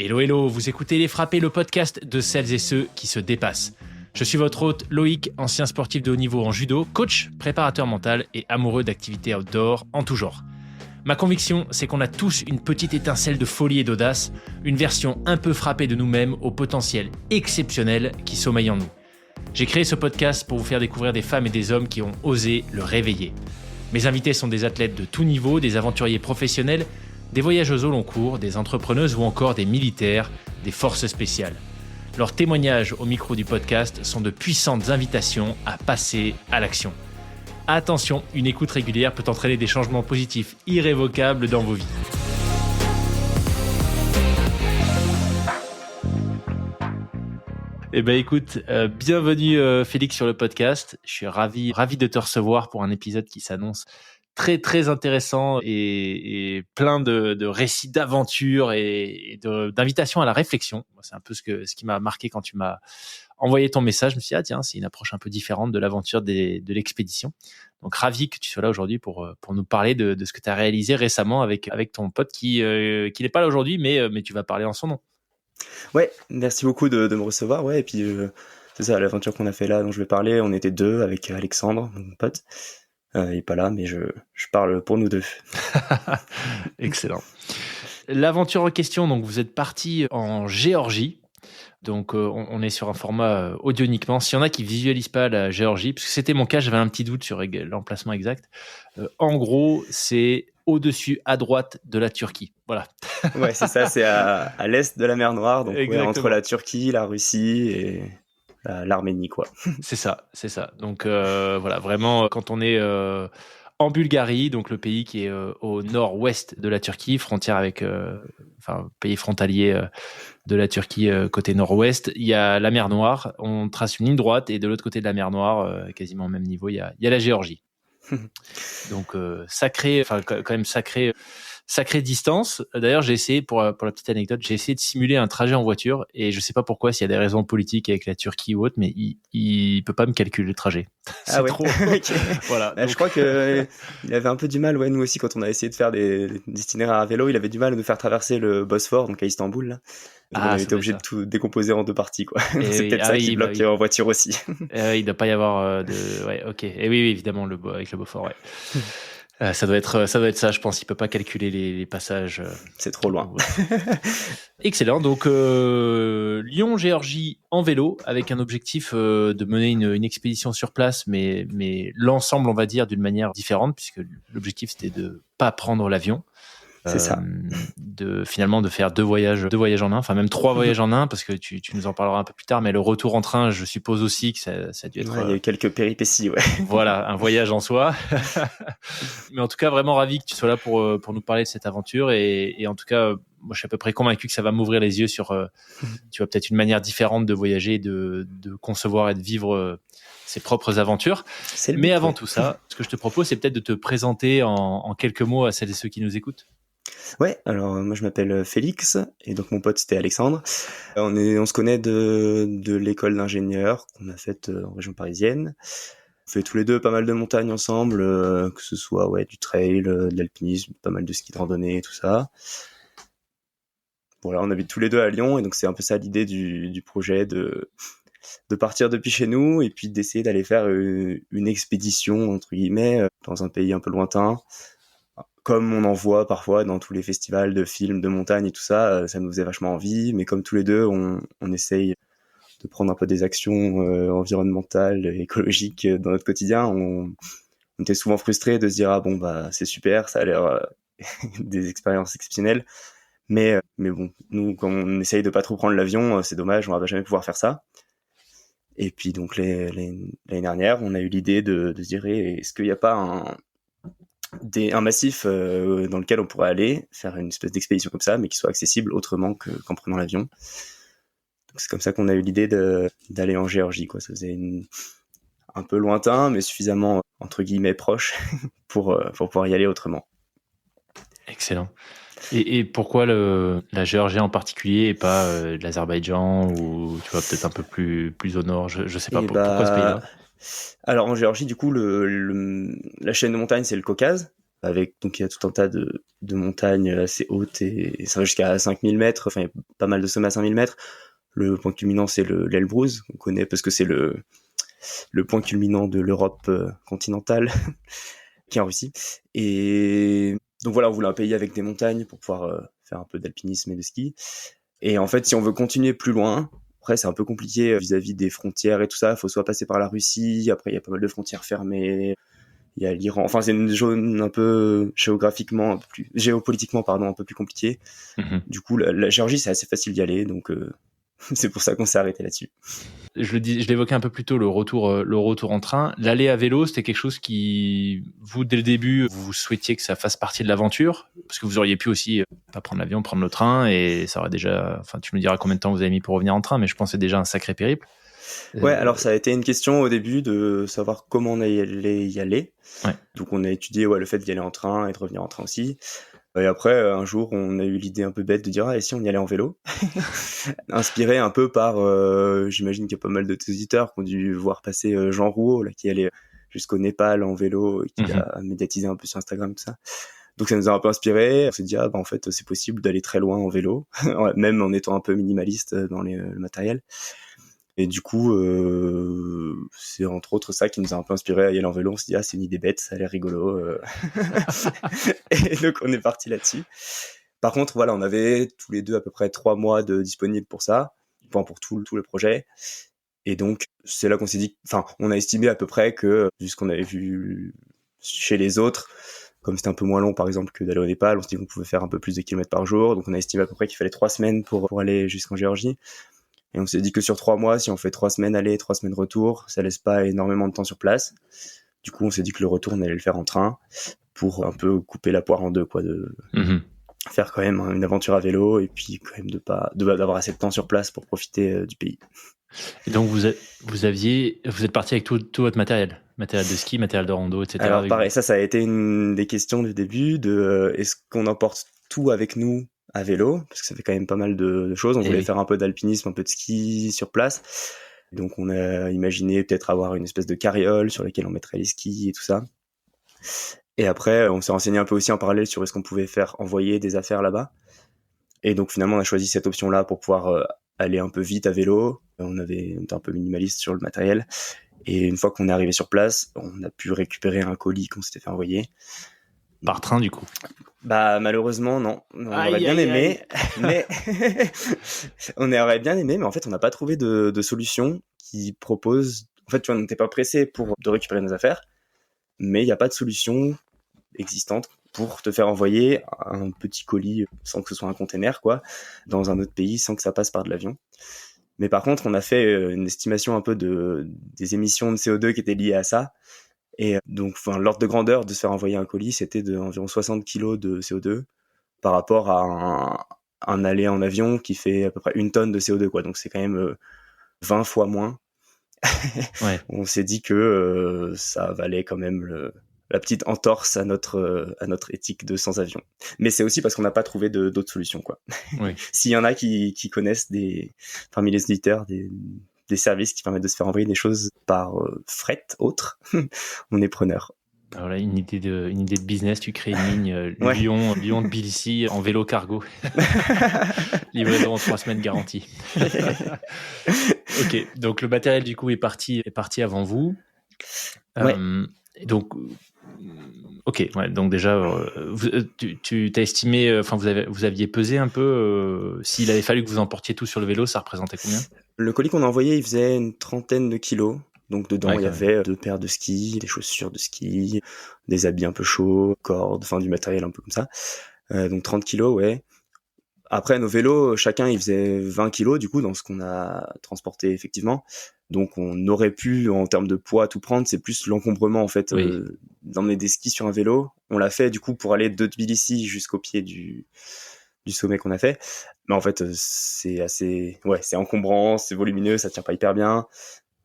Hello, hello, vous écoutez Les Frappés, le podcast de celles et ceux qui se dépassent. Je suis votre hôte Loïc, ancien sportif de haut niveau en judo, coach, préparateur mental et amoureux d'activités outdoor en tout genre. Ma conviction, c'est qu'on a tous une petite étincelle de folie et d'audace, une version un peu frappée de nous-mêmes au potentiel exceptionnel qui sommeille en nous. J'ai créé ce podcast pour vous faire découvrir des femmes et des hommes qui ont osé le réveiller. Mes invités sont des athlètes de tout niveau, des aventuriers professionnels, des voyageuses au long cours, des entrepreneuses ou encore des militaires, des forces spéciales. Leurs témoignages au micro du podcast sont de puissantes invitations à passer à l'action. Attention, une écoute régulière peut entraîner des changements positifs irrévocables dans vos vies. Eh ben écoute, bienvenue Félix sur le podcast. Je suis ravi de te recevoir pour un épisode qui s'annonce très très intéressant et plein de récits d'aventures et d'invitations à la réflexion. C'est un peu ce qui m'a marqué quand tu m'as envoyé ton message. Je me suis dit, ah tiens, c'est une approche un peu différente de l'aventure de l'expédition. Donc ravi que tu sois là aujourd'hui pour nous parler de ce que tu as réalisé récemment avec ton pote qui n'est pas là aujourd'hui, mais tu vas parler en son nom. Ouais, merci beaucoup de me recevoir. Ouais, et puis c'est ça, l'aventure qu'on a fait là dont je vais parler, on était deux avec Alexandre, mon pote. Il est pas là, mais je parle pour nous deux. Excellent. L'aventure en question, donc vous êtes parti en Géorgie. Donc on est sur un format audio uniquement. S'il y en a qui visualisent pas la Géorgie, parce que c'était mon cas, j'avais un petit doute sur l'emplacement exact. En gros, c'est au-dessus à droite de la Turquie. Voilà. Ouais, c'est ça, c'est à l'est de la mer Noire, donc ouais, entre la Turquie, la Russie et l'Arménie, quoi. C'est ça. Donc voilà, vraiment, quand on est en Bulgarie, donc le pays qui est au nord-ouest de la Turquie, frontière avec, pays frontalier de la Turquie côté nord-ouest, il y a la mer Noire. On trace une ligne droite et de l'autre côté de la mer Noire, quasiment au même niveau, il y a la Géorgie. Donc quand même sacrée distance. D'ailleurs, j'ai essayé, pour la petite anecdote, j'ai essayé de simuler un trajet en voiture et je sais pas pourquoi, s'il y a des raisons politiques avec la Turquie ou autre, mais il peut pas me calculer le trajet. C'est trop. Okay. Voilà. Donc... Je crois que il avait un peu du mal, ouais, nous aussi, quand on a essayé de faire des itinéraires à vélo, il avait du mal à nous faire traverser le Bosphore, donc à Istanbul, là. Donc on a été obligé de tout décomposer en deux parties, quoi. C'est peut-être ça qui bloque en voiture aussi. Il doit pas y avoir de... Ouais, ok. Et oui, évidemment, avec le Beaufort, ouais. Ça doit être ça, je pense. Il peut pas calculer les passages. C'est trop loin. Excellent. Donc Lyon, Géorgie en vélo, avec un objectif de mener une expédition sur place, mais l'ensemble, on va dire, d'une manière différente, puisque l'objectif c'était de pas prendre l'avion. C'est ça. Finalement de faire deux voyages en un, enfin même 3 voyages en un, parce que tu nous en parleras un peu plus tard, mais le retour en train, je suppose aussi que ça a dû être... Ouais, il y a eu quelques péripéties, ouais. Voilà, un voyage en soi. Mais en tout cas, vraiment ravi que tu sois là pour nous parler de cette aventure et en tout cas, moi je suis à peu près convaincu que ça va m'ouvrir les yeux sur tu vois, peut-être une manière différente de voyager, de concevoir et de vivre ses propres aventures. Mais avant tout ça, ce que je te propose, c'est peut-être de te présenter en quelques mots à celles et ceux qui nous écoutent. Ouais, alors moi je m'appelle Félix et donc mon pote c'était Alexandre. On se connaît de l'école d'ingénieur qu'on a faite en région parisienne. On fait tous les deux pas mal de montagnes ensemble, que ce soit du trail, de l'alpinisme, pas mal de ski de randonnée, tout ça. Voilà, on habite tous les deux à Lyon et donc c'est un peu ça l'idée du projet de partir depuis chez nous et puis d'essayer d'aller faire une expédition entre guillemets dans un pays un peu lointain. Comme on en voit parfois dans tous les festivals de films, de montagne et tout ça, ça nous faisait vachement envie, mais comme tous les deux, on essaye de prendre un peu des actions environnementales, écologiques dans notre quotidien. On était souvent frustrés de se dire, ah bon, bah c'est super, ça a l'air des expériences exceptionnelles, mais bon, nous, quand on essaye de pas trop prendre l'avion, c'est dommage, on va jamais pouvoir faire ça. Et puis donc l'année dernière, on a eu l'idée de se dire, est-ce qu'il n'y a pas un massif dans lequel on pourrait aller faire une espèce d'expédition comme ça, mais qui soit accessible autrement qu'en prenant l'avion. Donc c'est comme ça qu'on a eu l'idée d'aller en Géorgie, quoi. Ça faisait un peu lointain, mais suffisamment entre guillemets proche pour pouvoir y aller autrement. Excellent. Et pourquoi la Géorgie en particulier et pas l'Azerbaïdjan ou tu vois peut-être un peu plus au nord, je sais pas pourquoi ce pays-là. Alors en Géorgie, du coup, la chaîne de montagne, c'est le Caucase. avec, donc il y a tout un tas de montagnes assez hautes et ça va jusqu'à 5000 mètres, enfin il y a pas mal de sommets à 5000 mètres. Le point culminant, c'est l'Elbrus, qu'on connaît parce que c'est le point culminant de l'Europe continentale, qui est en Russie. Et donc voilà, on voulait un pays avec des montagnes pour pouvoir faire un peu d'alpinisme et de ski. Et en fait, si on veut continuer plus loin, après c'est un peu compliqué vis-à-vis des frontières et tout ça, il faut soit passer par la Russie, après il y a pas mal de frontières fermées, il y a l'Iran, enfin c'est une zone un peu géopolitiquement pardon, un peu plus compliquée. Du coup la Géorgie c'est assez facile d'y aller, donc c'est pour ça qu'on s'est arrêté là-dessus. Je l'évoquais un peu plus tôt, le retour en train. L'aller à vélo, c'était quelque chose qui, vous, dès le début, vous souhaitiez que ça fasse partie de l'aventure, parce que vous auriez pu aussi pas prendre l'avion, prendre le train, et ça aurait déjà, enfin, tu me diras combien de temps vous avez mis pour revenir en train, mais je pense que c'est déjà un sacré périple. Ouais, alors ça a été une question au début de savoir comment on allait y aller. Ouais. Donc on a étudié le fait d'y aller en train et de revenir en train aussi. Et après, un jour, on a eu l'idée un peu bête de dire et si on y allait en vélo, inspiré un peu par, j'imagine qu'il y a pas mal de auditeurs qui ont dû voir passer Jean Rouault, là, qui allait jusqu'au Népal en vélo et qui a médiatisé un peu sur Instagram, tout ça. Donc ça nous a un peu inspiré. On s'est dit en fait c'est possible d'aller très loin en vélo, même en étant un peu minimaliste dans le matériel. Et du coup, c'est entre autres ça qui nous a un peu inspiré à y aller en vélo. On s'est dit c'est une idée bête, ça a l'air rigolo. Et donc on est parti là-dessus. Par contre, voilà, on avait tous les deux à peu près 3 mois de disponibles pour ça, enfin pour tout le projet. Et donc c'est là qu'on s'est dit, enfin, on a estimé à peu près que, vu ce qu'on avait vu chez les autres, comme c'était un peu moins long par exemple que d'aller au Népal, on s'est dit qu'on pouvait faire un peu plus de kilomètres par jour. Donc on a estimé à peu près qu'il fallait 3 semaines pour aller jusqu'en Géorgie. Et on s'est dit que sur 3 mois, si on fait 3 semaines aller, 3 semaines retour, ça laisse pas énormément de temps sur place. Du coup, on s'est dit que le retour, on allait le faire en train pour un peu couper la poire en deux, quoi, de faire quand même une aventure à vélo et puis quand même d'avoir assez de temps sur place pour profiter du pays. Et donc vous êtes parti avec tout votre matériel de ski, matériel de rando, etc. Alors pareil, ça a été une des questions du début de est-ce qu'on emporte tout avec nous à vélo, parce que ça fait quand même pas mal de choses. On voulait faire un peu d'alpinisme, un peu de ski sur place. Donc on a imaginé peut-être avoir une espèce de carriole sur laquelle on mettrait les skis et tout ça. Et après, on s'est renseigné un peu aussi en parallèle sur est-ce qu'on pouvait faire envoyer des affaires là-bas. Et donc finalement, on a choisi cette option-là pour pouvoir aller un peu vite à vélo. On était un peu minimaliste sur le matériel. Et une fois qu'on est arrivé sur place, on a pu récupérer un colis qu'on s'était fait envoyer. Par train, du coup? Bah, malheureusement, non. On aurait bien aimé, mais on aurait bien aimé, mais en fait, on n'a pas trouvé de solution qui propose. En fait, tu vois, on n'était pas pressé de récupérer nos affaires, mais il n'y a pas de solution existante pour te faire envoyer un petit colis sans que ce soit un container, quoi, dans un autre pays sans que ça passe par de l'avion. Mais par contre, on a fait une estimation un peu des émissions de CO2 qui étaient liées à ça. Et donc, l'ordre de grandeur de se faire envoyer un colis, c'était d'environ 60 kg de CO2 par rapport à un aller en avion qui fait à peu près 1 tonne de CO2, quoi. Donc, c'est quand même 20 fois moins. Ouais. On s'est dit que ça valait quand même la petite entorse à notre éthique de sans avion. Mais c'est aussi parce qu'on n'a pas trouvé d'autres solutions, quoi. Oui. S'il y en a qui connaissent parmi les auditeurs des services qui permettent de se faire envoyer des choses par fret autre, on est preneur. Alors là, une idée de business, tu crées une ligne Lyon-Tbilissi en vélo cargo. Livraison en 3 semaines garantie. Ok, donc le matériel du coup est parti avant vous. Ouais. Donc, ok, ouais, donc déjà, tu t'as estimé, enfin vous aviez pesé un peu, s'il avait fallu que vous emportiez tout sur le vélo, ça représentait combien? Le colis qu'on a envoyé, il faisait une 30aine de kilos. Donc dedans, il y avait 2 paires de skis, des chaussures de ski, des habits un peu chauds, cordes, du matériel un peu comme ça. Donc 30 kilos, ouais. Après, nos vélos, chacun, il faisait 20 kilos, du coup, dans ce qu'on a transporté, effectivement. Donc, on aurait pu, en termes de poids, tout prendre. C'est plus l'encombrement, en fait, d'emmener des skis sur un vélo. On l'a fait, du coup, pour aller de Tbilissi jusqu'au pied du sommet qu'on a fait. Mais en fait, c'est encombrant, c'est volumineux, ça tient pas hyper bien.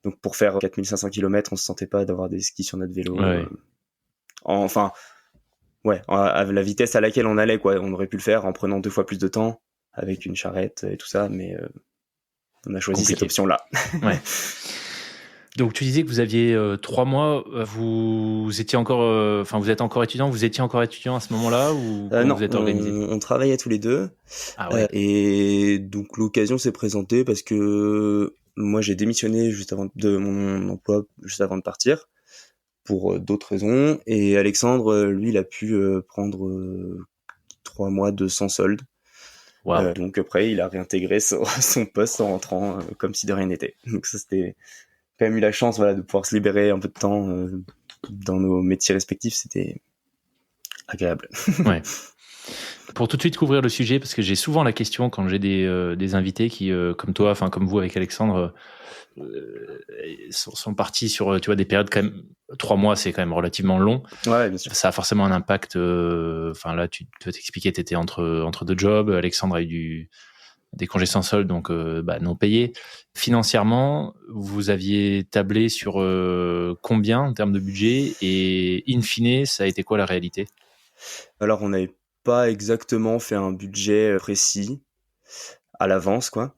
Donc, pour faire 4500 km, on se sentait pas d'avoir des skis sur notre vélo. À la vitesse à laquelle on allait, quoi. On aurait pu le faire en prenant 2 fois plus de temps avec une charrette et tout ça, mais on a choisi cette option-là. Ouais. Donc tu disais que vous aviez 3 mois, vous étiez encore, vous êtes encore étudiant, vous étiez encore étudiant à ce moment-là ou comment Non, vous êtes organisé? on travaillait tous les deux. Ah ouais, Et donc l'occasion s'est présentée parce que moi j'ai démissionné juste avant de mon emploi, juste avant de partir, pour d'autres raisons. Et Alexandre, lui, il a pu prendre 3 mois de sans solde. waouh. Donc après, il a réintégré son poste en rentrant comme si de rien n'était. Donc ça, c'était quand même eu la chance, voilà, de pouvoir se libérer un peu de temps dans nos métiers respectifs. C'était agréable. Ouais. Pour tout de suite couvrir le sujet, parce que j'ai souvent la question quand j'ai des invités qui, comme toi, comme vous avec Alexandre, sont partis sur, tu vois, des périodes quand même. 3 mois, c'est quand même relativement long. Ouais, bien sûr. Ça a forcément un impact. Là, tu peux t'expliquer, tu étais entre deux jobs. Alexandre a eu des congés sans solde, donc non payés. Financièrement, vous aviez tablé sur combien en termes de budget et in fine, ça a été quoi la réalité? Alors, on n'avait pas exactement fait un budget précis à l'avance, quoi.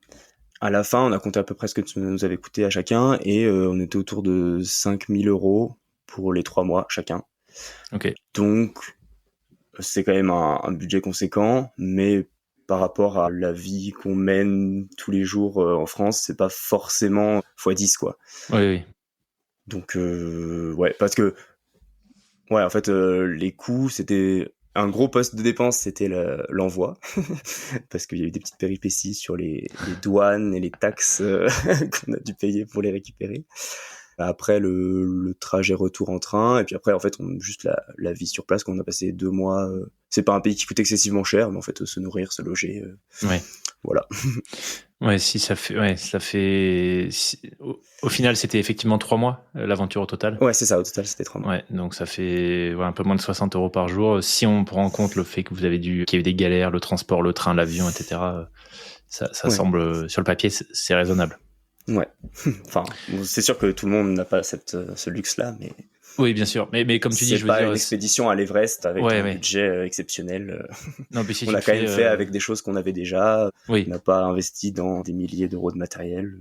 À la fin, on a compté à peu près ce que ça nous avait coûté à chacun et on était autour de 5 000 € pour les 3 mois chacun. Ok. Donc, c'est quand même un budget conséquent, mais par rapport à la vie qu'on mène tous les jours en France, c'est pas forcément x10, quoi. Oui, oui. Donc, ouais, parce que, ouais, en fait, les coûts, c'était un gros poste de dépense, c'était l'envoi, parce qu'il y a eu des petites péripéties sur les douanes et les taxes qu'on a dû payer pour les récupérer. Après le trajet retour en train, et puis après en fait juste la vie sur place, quand on a passé 2 mois. C'est pas un pays qui coûte excessivement cher, mais en fait se nourrir, se loger, Ouais. voilà. Ouais, si ça fait. Au final, c'était effectivement 3 mois l'aventure au total. Ouais, c'est ça, au total c'était 3 mois. Ouais, donc ça fait un peu moins de 60 € par jour. Si on prend en compte le fait que qu'il y a eu des galères, le transport, le train, l'avion, etc., ça Ouais. semble, sur le papier, c'est raisonnable. Ouais. Enfin, c'est sûr que tout le monde n'a pas ce luxe-là, mais Oui, bien sûr. Mais comme tu dis, c'est je veux pas dire. une expédition à l'Everest avec Ouais, un ouais. budget exceptionnel. Non, mais si On tu l'a le quand même fais, fait avec des choses qu'on avait déjà. oui. On n'a pas investi dans des milliers d'euros de matériel.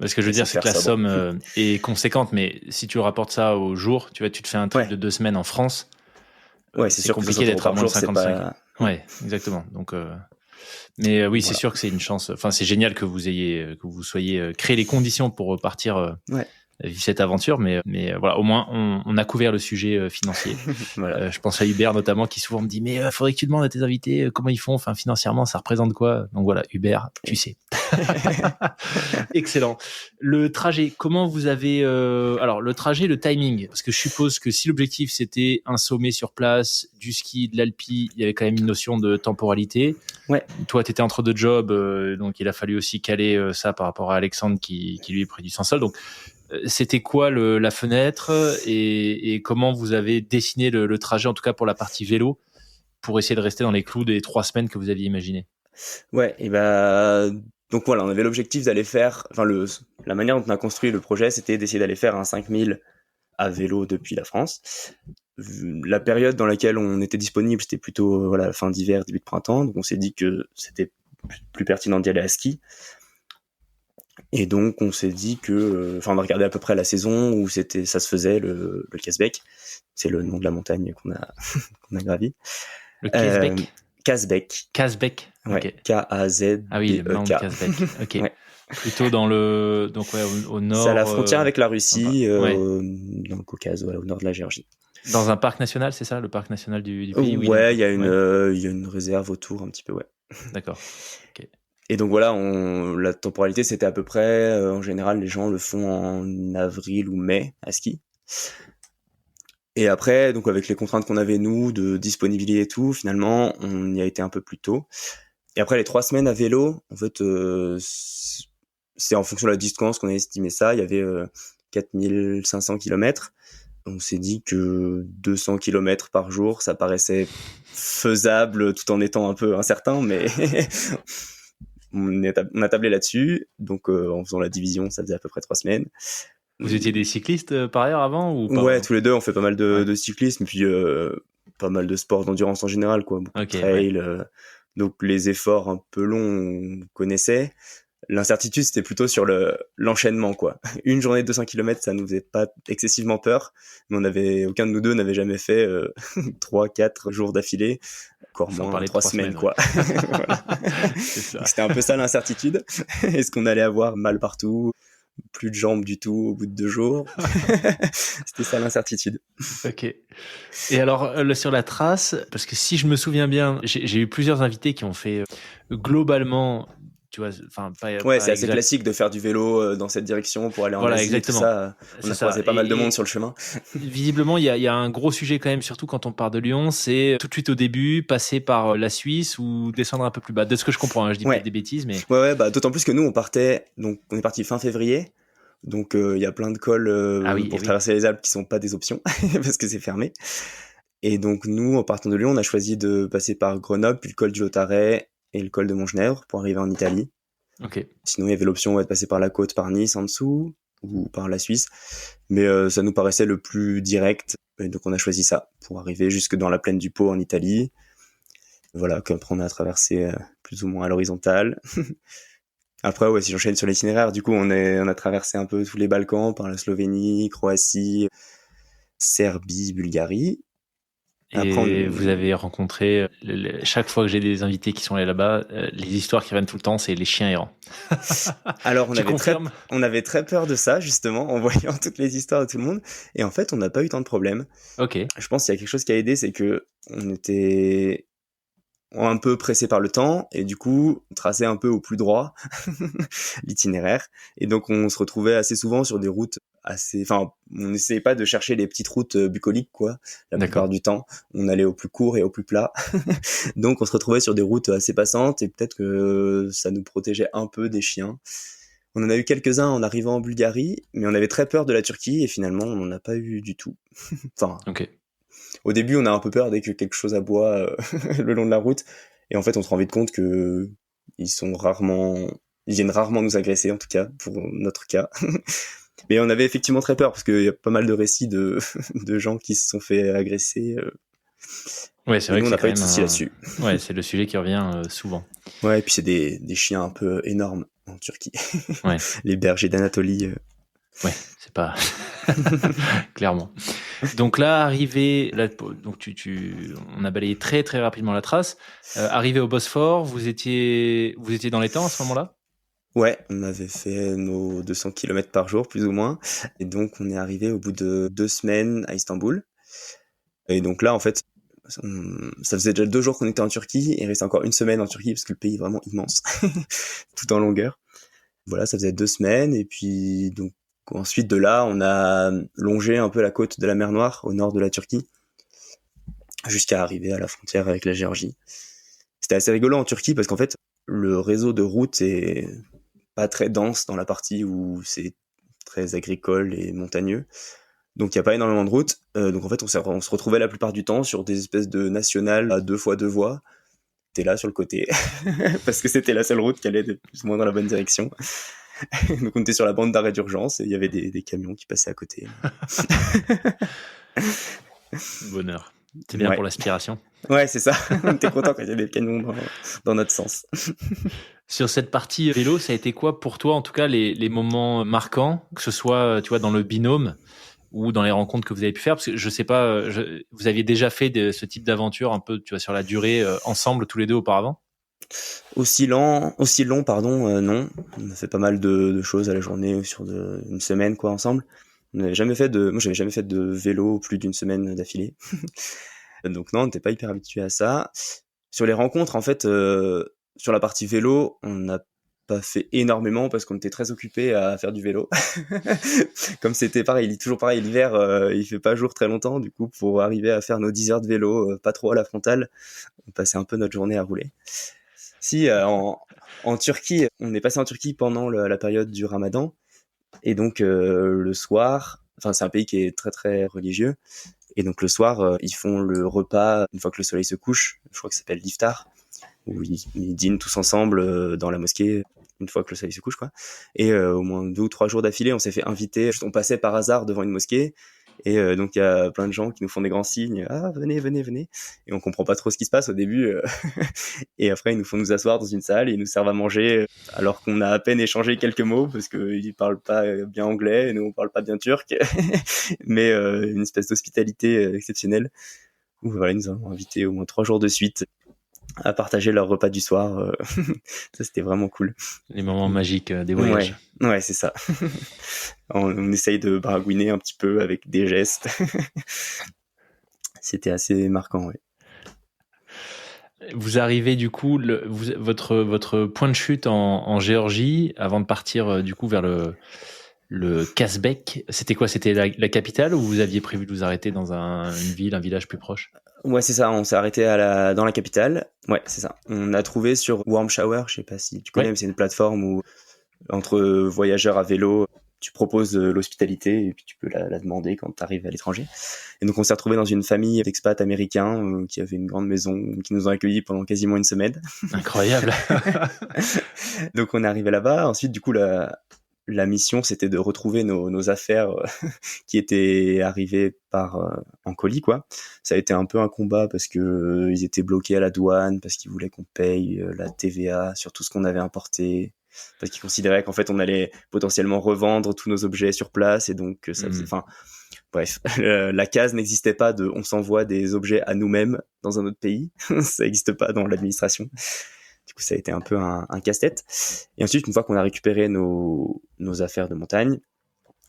Ce que je veux dire, c'est que la somme est conséquente, mais si tu rapportes ça au jour, tu te fais un trip de 2 semaines en France. Ouais, c'est sûr compliqué d'être à moins de 55. Pas... Ouais, exactement. Donc, mais oui, voilà. C'est sûr que c'est une chance. Enfin, c'est génial que vous soyez créé les conditions pour partir vivre cette aventure. Mais voilà, au moins, on a couvert le sujet financier. Voilà. Je pense à Hubert notamment, qui souvent me dit, mais faudrait que tu demandes à tes invités comment ils font. Enfin, financièrement, ça représente quoi? Donc voilà, Hubert, tu sais. Excellent. Le trajet, comment vous avez... alors, le trajet, le timing, parce que je suppose que si l'objectif, c'était un sommet sur place, du ski, de l'alpi, il y avait quand même une notion de temporalité. Ouais. Toi, tu étais entre deux jobs, donc il a fallu aussi caler ça par rapport à Alexandre qui lui est près du sans-sol. Donc, c'était quoi la fenêtre et comment vous avez dessiné le trajet, en tout cas pour la partie vélo, pour essayer de rester dans les clous des 3 semaines que vous aviez imaginé? Ouais, et donc voilà, on avait l'objectif d'aller faire, la manière dont on a construit le projet, c'était d'essayer d'aller faire un 5000 à vélo depuis la France. La période dans laquelle on était disponible, c'était plutôt la fin d'hiver, début de printemps, donc on s'est dit que c'était plus pertinent d'y aller à ski. Et donc on s'est dit que, on a regardé à peu près la saison où ça se faisait, le Casbec, c'est le nom de la montagne qu'on a gravi. Le Casbec. Casbec. Casbec. Ouais. Okay. K-A-Z-B-E-K. Ah oui, le Mount Casbec. Ok. Ouais. Plutôt dans au nord. C'est à la frontière avec la Russie, dans le Caucase, au nord de la Géorgie. Dans un parc national, c'est ça, le parc national du pays? Ouais, il y a une réserve autour un petit peu, ouais. D'accord. Okay. Et donc voilà, la temporalité, c'était à peu près, en général, les gens le font en avril ou mai à ski. Et après, donc avec les contraintes qu'on avait nous de disponibilité et tout, finalement, on y a été un peu plus tôt. Et après les 3 semaines à vélo, en fait, c'est en fonction de la distance qu'on a estimé ça. Il y avait 4500 km. On s'est dit que 200 km par jour, ça paraissait faisable tout en étant un peu incertain, mais on a tablé là-dessus. Donc en faisant la division, ça faisait à peu près 3 semaines. Vous étiez des cyclistes par ailleurs avant ou pas? Ouais, tous les deux, on fait pas mal de cyclisme, puis pas mal de sports d'endurance en général, quoi. Beaucoup de trail. Donc les efforts un peu longs, on connaissait. L'incertitude, c'était plutôt sur l'enchaînement, quoi. Une journée de 200 km, ça nous faisait pas excessivement peur, mais aucun de nous deux n'avait jamais fait 3-4 jours d'affilée, encore Sans moins parler de 3 3 semaines, semaines, quoi. Voilà. c'est ça. Donc, c'était un peu ça l'incertitude. Est-ce qu'on allait avoir mal partout, plus de jambes du tout au bout de 2 jours? C'était ça l'incertitude. Ok. Et alors, sur la trace, parce que si je me souviens bien, j'ai eu plusieurs invités qui ont fait globalement, tu vois, enfin, Ouais, pas c'est assez exact. classique de faire du vélo dans cette direction pour aller en Voilà, Asie et tout exactement. ça. On C'est a ça. croisé pas mal de monde sur le chemin. Visiblement, il y a un gros sujet quand même, surtout quand on part de Lyon, c'est tout de suite au début, passer par la Suisse ou descendre un peu plus bas. De ce que je comprends, hein, je dis peut-être Ouais. des bêtises, mais... Ouais, bah d'autant plus que nous, on est parti fin février. Donc il y a plein de cols Ah oui, pour oui. traverser les Alpes qui sont pas des options parce que c'est fermé. Et donc nous, en partant de Lyon, on a choisi de passer par Grenoble, puis le col du Lautaret et le col de Montgenèvre pour arriver en Italie. Ok. Sinon, il y avait l'option de passer par la côte, par Nice en dessous, ou par la Suisse. Mais ça nous paraissait le plus direct. Et donc on a choisi ça pour arriver jusque dans la plaine du Pô en Italie. Voilà, qu'après on a traversé plus ou moins à l'horizontale. Après, ouais, si j'enchaîne sur l'itinéraire, du coup, on a traversé un peu tous les Balkans, par la Slovénie, Croatie, Serbie, Bulgarie. Et vous avez rencontré, chaque fois que j'ai des invités qui sont allés là-bas, les histoires qui reviennent tout le temps, c'est les chiens errants. Alors, Tu confirmes? on avait très peur de ça, justement, en voyant toutes les histoires de tout le monde. Et en fait, on n'a pas eu tant de problèmes. Ok. Je pense qu'il y a quelque chose qui a aidé, c'est que on était un peu pressé par le temps et du coup on traçait un peu au plus droit l'itinéraire et donc on se retrouvait assez souvent sur des routes on n'essayait pas de chercher les petites routes bucoliques, quoi. La plupart du temps on allait au plus court et au plus plat. Donc on se retrouvait sur des routes assez passantes et peut-être que ça nous protégeait un peu des chiens. On en a eu quelques-uns en arrivant en Bulgarie, mais on avait très peur de la Turquie et finalement on n'en a pas eu du tout. Enfin, ok. Au début, on a un peu peur dès que quelque chose aboie le long de la route. Et en fait, on se rend vite compte que ils viennent rarement nous agresser, en tout cas, pour notre cas. Mais on avait effectivement très peur, parce qu'il y a pas mal de récits de gens qui se sont fait agresser. Ouais, c'est Et vrai nous, que on c'est n'a quand pas eu de même soucis là-dessus. Ouais, c'est le sujet qui revient souvent. Ouais, et puis c'est des chiens un peu énormes en Turquie. Ouais. Les bergers d'Anatolie. Ouais, c'est pas... Clairement. Donc là, donc on a balayé très très rapidement la trace. Arrivé au Bosphore, vous étiez dans les temps à ce moment-là? Ouais, on avait fait nos 200 km par jour, plus ou moins. Et donc, on est arrivé au bout de 2 semaines à Istanbul. Et donc là, en fait, ça faisait déjà 2 jours qu'on était en Turquie, et il restait encore 1 semaine en Turquie, parce que le pays est vraiment immense, tout en longueur. Voilà, ça faisait 2 semaines, et puis donc ensuite de là, on a longé un peu la côte de la mer Noire, au nord de la Turquie, jusqu'à arriver à la frontière avec la Géorgie. C'était assez rigolo en Turquie, parce qu'en fait, le réseau de routes est pas très dense dans la partie où c'est très agricole et montagneux. Donc il y a pas énormément de routes. Donc en fait, on se retrouvait la plupart du temps sur des espèces de nationales à 2 fois 2 voies. T'es là sur le côté parce que c'était la seule route qui allait plus ou moins dans la bonne direction. Donc on était sur la bande d'arrêt d'urgence et il y avait des camions qui passaient à côté. Bonheur. C'est bien pour l'aspiration. Ouais, c'est ça. On était content quand il y a des camions dans notre sens. Sur cette partie vélo, ça a été quoi pour toi, en tout cas, les moments marquants, que ce soit, tu vois, dans le binôme ou dans les rencontres que vous avez pu faire? Parce que je sais pas, vous aviez déjà fait ce type d'aventure un peu, tu vois, sur la durée, ensemble, tous les deux auparavant? Aussi long, non. On a fait pas mal de choses à la journée sur une semaine, quoi, ensemble. Moi, j'avais jamais fait de vélo plus d'1 semaine d'affilée. Donc non, on n'était pas hyper habitué à ça. Sur les rencontres, en fait, sur la partie vélo, on n'a pas fait énormément parce qu'on était très occupés à faire du vélo. Comme c'était pareil, toujours pareil, l'hiver, il fait pas jour très longtemps. Du coup, pour arriver à faire nos 10 heures de vélo, pas trop à la frontale, on passait un peu notre journée à rouler. Si, en Turquie, on est passé en Turquie pendant la période du Ramadan. Et donc, le soir, enfin, c'est un pays qui est très très religieux. Et donc le soir, ils font le repas une fois que le soleil se couche. Je crois que ça s'appelle l'iftar, où ils dînent tous ensemble dans la mosquée une fois que le soleil se couche, quoi. Et au moins 2 ou 3 jours d'affilée, on s'est fait inviter. On passait par hasard devant une mosquée Et donc il y a plein de gens qui nous font des grands signes, ah venez, venez, venez, et on comprend pas trop ce qui se passe au début. Et après ils nous font nous asseoir dans une salle et ils nous servent à manger alors qu'on a à peine échangé quelques mots parce qu'ils parlent pas bien anglais et nous on parle pas bien turc, mais une espèce d'hospitalité exceptionnelle où voilà, ils nous ont invités au moins 3 jours de suite à partager leur repas du soir. Ça c'était vraiment cool. Les moments magiques des voyages. Ouais, c'est ça. On essaye de baragouiner un petit peu avec des gestes. C'était assez marquant, ouais. Vous arrivez du coup, votre point de chute en Géorgie, avant de partir du coup vers le Kazbek, c'était quoi? C'était la capitale, ou vous aviez prévu de vous arrêter dans une ville, un village plus proche? Ouais, c'est ça, on s'est arrêté dans la capitale. Ouais, c'est ça. On a trouvé sur Warm Shower, je sais pas si tu connais, mais c'est une plateforme où, entre voyageurs à vélo, tu proposes l'hospitalité et puis tu peux la demander quand tu arrives à l'étranger. Et donc on s'est retrouvé dans une famille d'expats américains qui avait une grande maison, qui nous ont accueillis pendant quasiment une semaine. Incroyable. Donc on est arrivé là-bas. Ensuite, du coup, la mission, c'était de retrouver nos affaires qui étaient arrivées en colis, quoi. Ça a été un peu un combat parce que ils étaient bloqués à la douane, parce qu'ils voulaient qu'on paye la TVA sur tout ce qu'on avait importé, parce qu'ils considéraient qu'en fait on allait potentiellement revendre tous nos objets sur place, et donc ça faisait, enfin bref, la case n'existait pas de on s'envoie des objets à nous-mêmes dans un autre pays. Ça n'existe pas dans l'administration. Du coup, ça a été un peu un casse-tête. Et ensuite, une fois qu'on a récupéré nos affaires de montagne,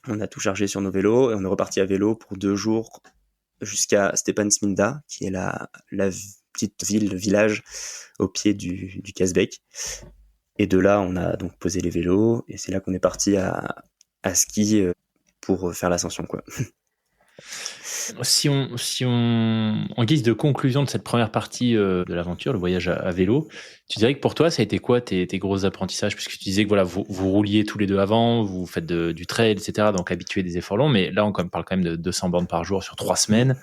on a tout chargé sur nos vélos et on est reparti à vélo pour 2 jours jusqu'à Stepan Sminda, qui est la petite village au pied du Kazbek. Et de là, on a donc posé les vélos et c'est là qu'on est parti à ski pour faire l'ascension, quoi. Si on, en guise de conclusion de cette première partie de l'aventure, le voyage à vélo, tu dirais que pour toi, ça a été quoi tes gros apprentissages? Puisque tu disais que voilà, vous rouliez tous les deux avant, vous faites du trail, etc. Donc habitué des efforts longs, mais là, on parle quand même de 200 bornes par jour sur 3 semaines.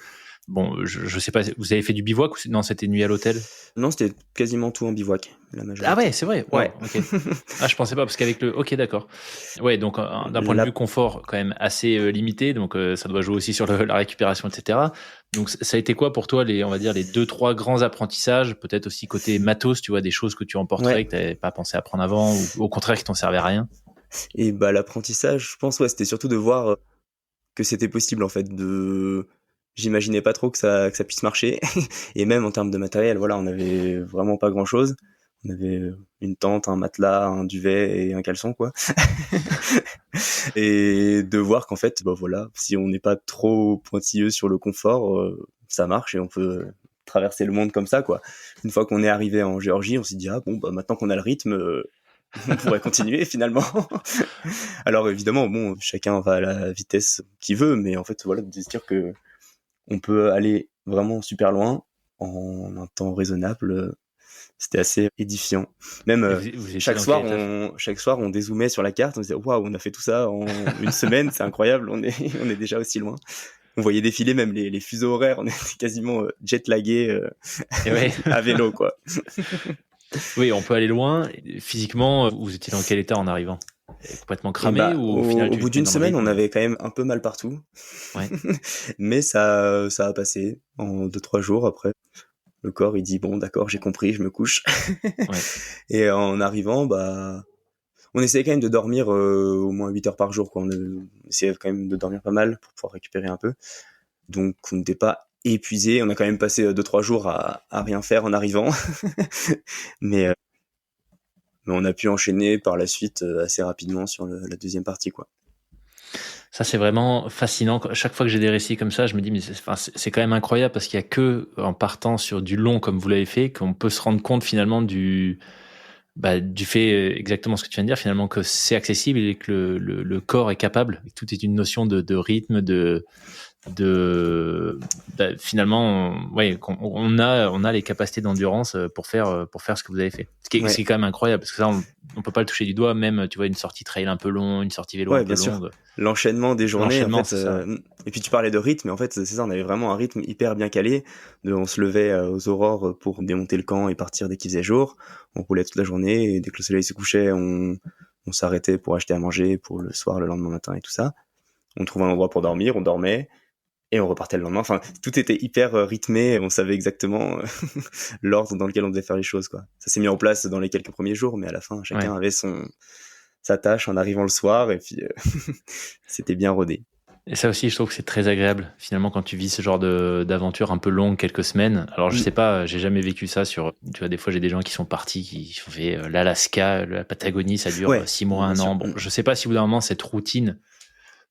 Bon, je sais pas, vous avez fait du bivouac ou non, c'était nuit à l'hôtel? Non, c'était quasiment tout en bivouac, la majorité. Ah ouais, c'est vrai. Wow, ouais. Okay. Ah, je pensais pas, parce qu'avec Ok, d'accord. Ouais, donc d'un point de vue confort, quand même assez limité, donc ça doit jouer aussi sur la récupération, etc. Donc ça a été quoi pour toi, on va dire les 2-3 grands apprentissages, peut-être aussi côté matos, tu vois, des choses que tu emporterais que tu n'avais pas pensé apprendre avant, ou au contraire qui t'en servaient à rien? Et bah l'apprentissage, je pense, c'était surtout de voir que c'était possible, en fait, j'imaginais pas trop que ça puisse marcher. Et même en termes de matériel, voilà, on avait vraiment pas grand chose. On avait une tente, un matelas, un duvet et un caleçon, quoi. Et de voir qu'en fait, bah voilà, si on n'est pas trop pointilleux sur le confort, ça marche et on peut traverser le monde comme ça, quoi. Une fois qu'on est arrivé en Géorgie, on s'est dit, ah bon, bah maintenant qu'on a le rythme, on pourrait continuer finalement. Alors évidemment, bon, chacun va à la vitesse qu'il veut, mais en fait, voilà, de se dire que on peut aller vraiment super loin en un temps raisonnable, c'était assez édifiant. Même chaque soir, on dézoomait sur la carte, on disait waouh, on a fait tout ça en une semaine, c'est incroyable, on est déjà aussi loin. On voyait défiler même les fuseaux horaires, on était quasiment jet-lagués à vélo, quoi. Oui, on peut aller loin. Physiquement, vous étiez dans quel état en arrivant? Complètement cramé, ou au final, au bout d'une semaine, on avait quand même un peu mal partout. Ouais. Mais ça a passé en 2-3 jours après. Le corps, il dit bon, d'accord, j'ai compris, je me couche. Ouais. Et en arrivant, bah, on essayait quand même de dormir au moins 8 heures par jour, quoi. On essayait quand même de dormir pas mal pour pouvoir récupérer un peu. Donc, on n'était pas épuisé. On a quand même passé 2-3 jours à rien faire en arrivant. Mais on a pu enchaîner par la suite assez rapidement sur la deuxième partie, quoi. Ça, c'est vraiment fascinant. Chaque fois que j'ai des récits comme ça, je me dis, mais c'est quand même incroyable, parce qu'il y a que en partant sur du long comme vous l'avez fait qu'on peut se rendre compte finalement du fait exactement ce que tu viens de dire, finalement, que c'est accessible et que le corps est capable. Tout est une notion de rythme, finalement, on a les capacités d'endurance pour faire ce que vous avez fait. Ce qui est quand même incroyable, parce que ça, on peut pas le toucher du doigt. Même, tu vois, une sortie trail un peu long, une sortie vélo un peu longue. L'enchaînement des journées, en fait, et puis tu parlais de rythme, mais en fait, c'est ça, on avait vraiment un rythme hyper bien calé. On se levait aux aurores pour démonter le camp et partir dès qu'il faisait jour. On roulait toute la journée, et dès que le soleil se couchait, on s'arrêtait pour acheter à manger pour le soir, le lendemain matin et tout ça. On trouvait un endroit pour dormir, on dormait. Et on repartait le lendemain. Enfin, tout était hyper rythmé. On savait exactement l'ordre dans lequel on devait faire les choses, quoi. Ça s'est mis en place dans les quelques premiers jours, mais à la fin, chacun avait sa tâche en arrivant le soir, et puis c'était bien rodé. Et ça aussi, je trouve que c'est très agréable, finalement, quand tu vis ce genre d'aventure un peu longue, quelques semaines. Alors, je sais pas, j'ai jamais vécu ça tu vois, des fois, j'ai des gens qui sont partis, qui ont fait l'Alaska, la Patagonie, ça dure 6 mois, 1 an. Bon, je sais pas si au bout d'un moment, cette routine,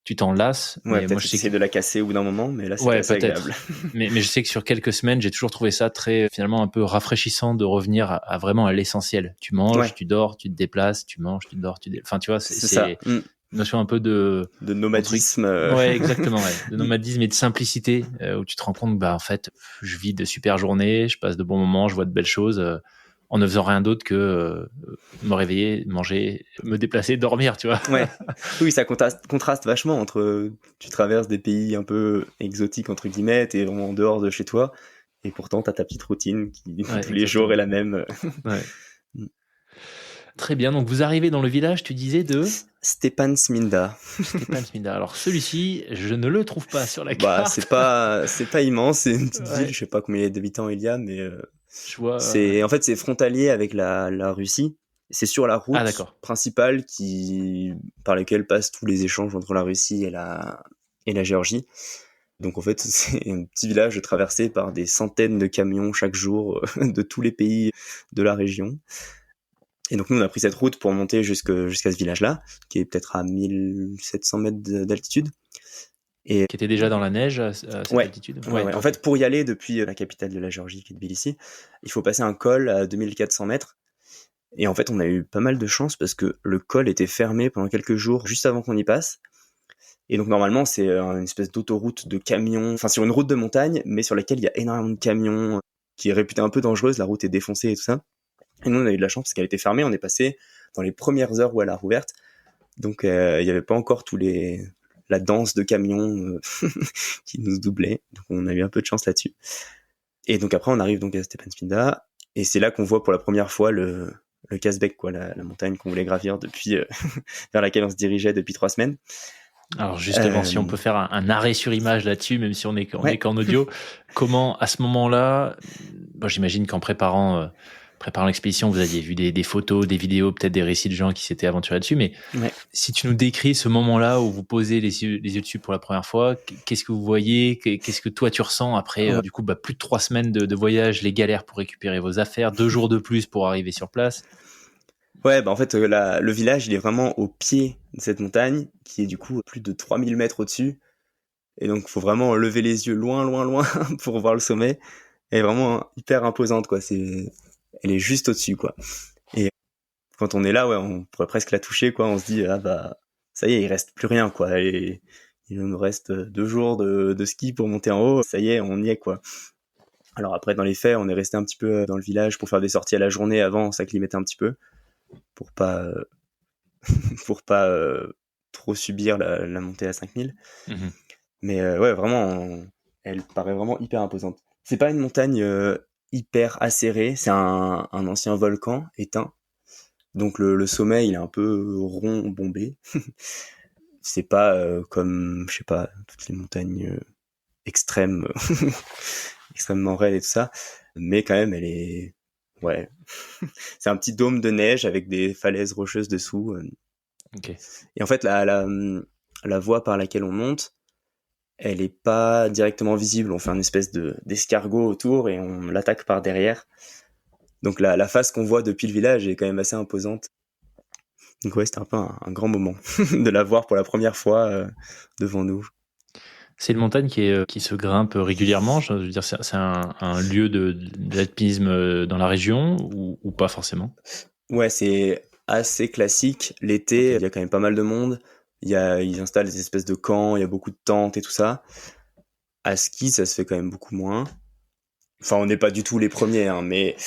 tu t'en lasses. Ouais, peut-être essayer de la casser au bout d'un moment, mais là, c'est assez agréable. mais je sais que sur quelques semaines, j'ai toujours trouvé ça très, finalement, un peu rafraîchissant de revenir à vraiment à l'essentiel. Tu manges, tu dors, tu te déplaces, tu manges, tu dors, enfin, tu vois, c'est ça. Une notion un peu de nomadisme. Ouais, exactement, de nomadisme et de simplicité, où tu te rends compte, en fait, je vis de super journées, je passe de bons moments, je vois de belles choses, en ne faisant rien d'autre que me réveiller, manger, me déplacer, dormir, tu vois. Ouais. Oui, ça contraste vachement entre tu traverses des pays un peu exotiques, entre guillemets, t'es vraiment en dehors de chez toi, et pourtant t'as ta petite routine qui tous les jours est la même. Ouais. Très bien, donc vous arrivez dans le village, tu disais de Stepan Sminda. Stepan Sminda. Alors celui-ci, je ne le trouve pas sur la carte. C'est pas immense, c'est une petite ville, je sais pas combien d'habitants il y a, mais je vois. En fait c'est frontalier avec la Russie. C'est sur la route principale par laquelle passent tous les échanges entre la Russie et la Géorgie. Donc en fait, c'est un petit village traversé par des centaines de camions chaque jour de tous les pays de la région. Et donc nous, on a pris cette route pour monter jusqu'à ce village-là, qui est peut-être à 1700 mètres d'altitude. Et qui était déjà dans la neige à cette altitude. Ouais. En fait, pour y aller depuis la capitale de la Géorgie, qui est Tbilissi, il faut passer un col à 2400 mètres. Et en fait, on a eu pas mal de chance parce que le col était fermé pendant quelques jours juste avant qu'on y passe. Et donc normalement, c'est une espèce d'autoroute de camions, enfin sur une route de montagne, mais sur laquelle il y a énormément de camions, qui est réputée un peu dangereuse, la route est défoncée et tout ça. Et nous, on a eu de la chance parce qu'elle était fermée, on est passé dans les premières heures où elle a rouverte. Donc il n'y avait pas encore la danse de camions qui nous doublait. Donc on a eu un peu de chance là-dessus. Et donc après, on arrive donc à Stepan Sminda, et c'est là qu'on voit pour la première fois le Kazbek, quoi, la montagne qu'on voulait gravir depuis, vers laquelle on se dirigeait depuis 3 semaines. Alors justement, si on peut faire un arrêt sur image là-dessus, même si on est qu'en audio, comment à ce moment-là, j'imagine qu'en préparant l'expédition, vous aviez vu des photos, des vidéos, peut-être des récits de gens qui s'étaient aventurés dessus, mais si tu nous décris ce moment-là où vous posez les yeux dessus pour la première fois, qu'est-ce que vous voyez, qu'est-ce que toi tu ressens après du coup plus de 3 semaines de voyage, les galères pour récupérer vos affaires, 2 jours de plus pour arriver sur place? Ouais, en fait, le village, il est vraiment au pied de cette montagne, qui est du coup plus de 3000 mètres au-dessus. Et donc, il faut vraiment lever les yeux loin, loin, loin pour voir le sommet. Elle est vraiment hyper imposante, quoi. Elle est juste au-dessus, quoi. Et quand on est là, on pourrait presque la toucher, quoi. On se dit, ça y est, il reste plus rien, quoi. Et il nous reste 2 jours de ski pour monter en haut. Ça y est, on y est, quoi. Alors après, dans les faits, on est resté un petit peu dans le village pour faire des sorties à la journée avant, s'acclimater un petit peu, pour pas trop subir la montée à 5000. Mais vraiment, elle paraît vraiment hyper imposante. C'est pas une montagne hyper acérée, c'est un ancien volcan éteint. Donc le sommet, il est un peu rond, bombé. C'est pas comme, je sais pas, toutes les montagnes extrêmes, extrêmement raides et tout ça. Mais quand même, elle est... Ouais. C'est un petit dôme de neige avec des falaises rocheuses dessous. Et en fait, la voie par laquelle on monte, elle est pas directement visible. On fait une espèce d'escargot autour et on l'attaque par derrière. Donc la face qu'on voit depuis le village est quand même assez imposante. Donc ouais, c'était un peu un grand moment de la voir pour la première fois devant nous. C'est une montagne qui se grimpe régulièrement. Je veux dire, c'est un lieu d'alpinisme dans la région ou pas forcément? Ouais, c'est assez classique. L'été, il y a quand même pas mal de monde. Ils installent des espèces de camps, il y a beaucoup de tentes et tout ça. À ski, ça se fait quand même beaucoup moins. Enfin, on n'est pas du tout les premiers, hein, mais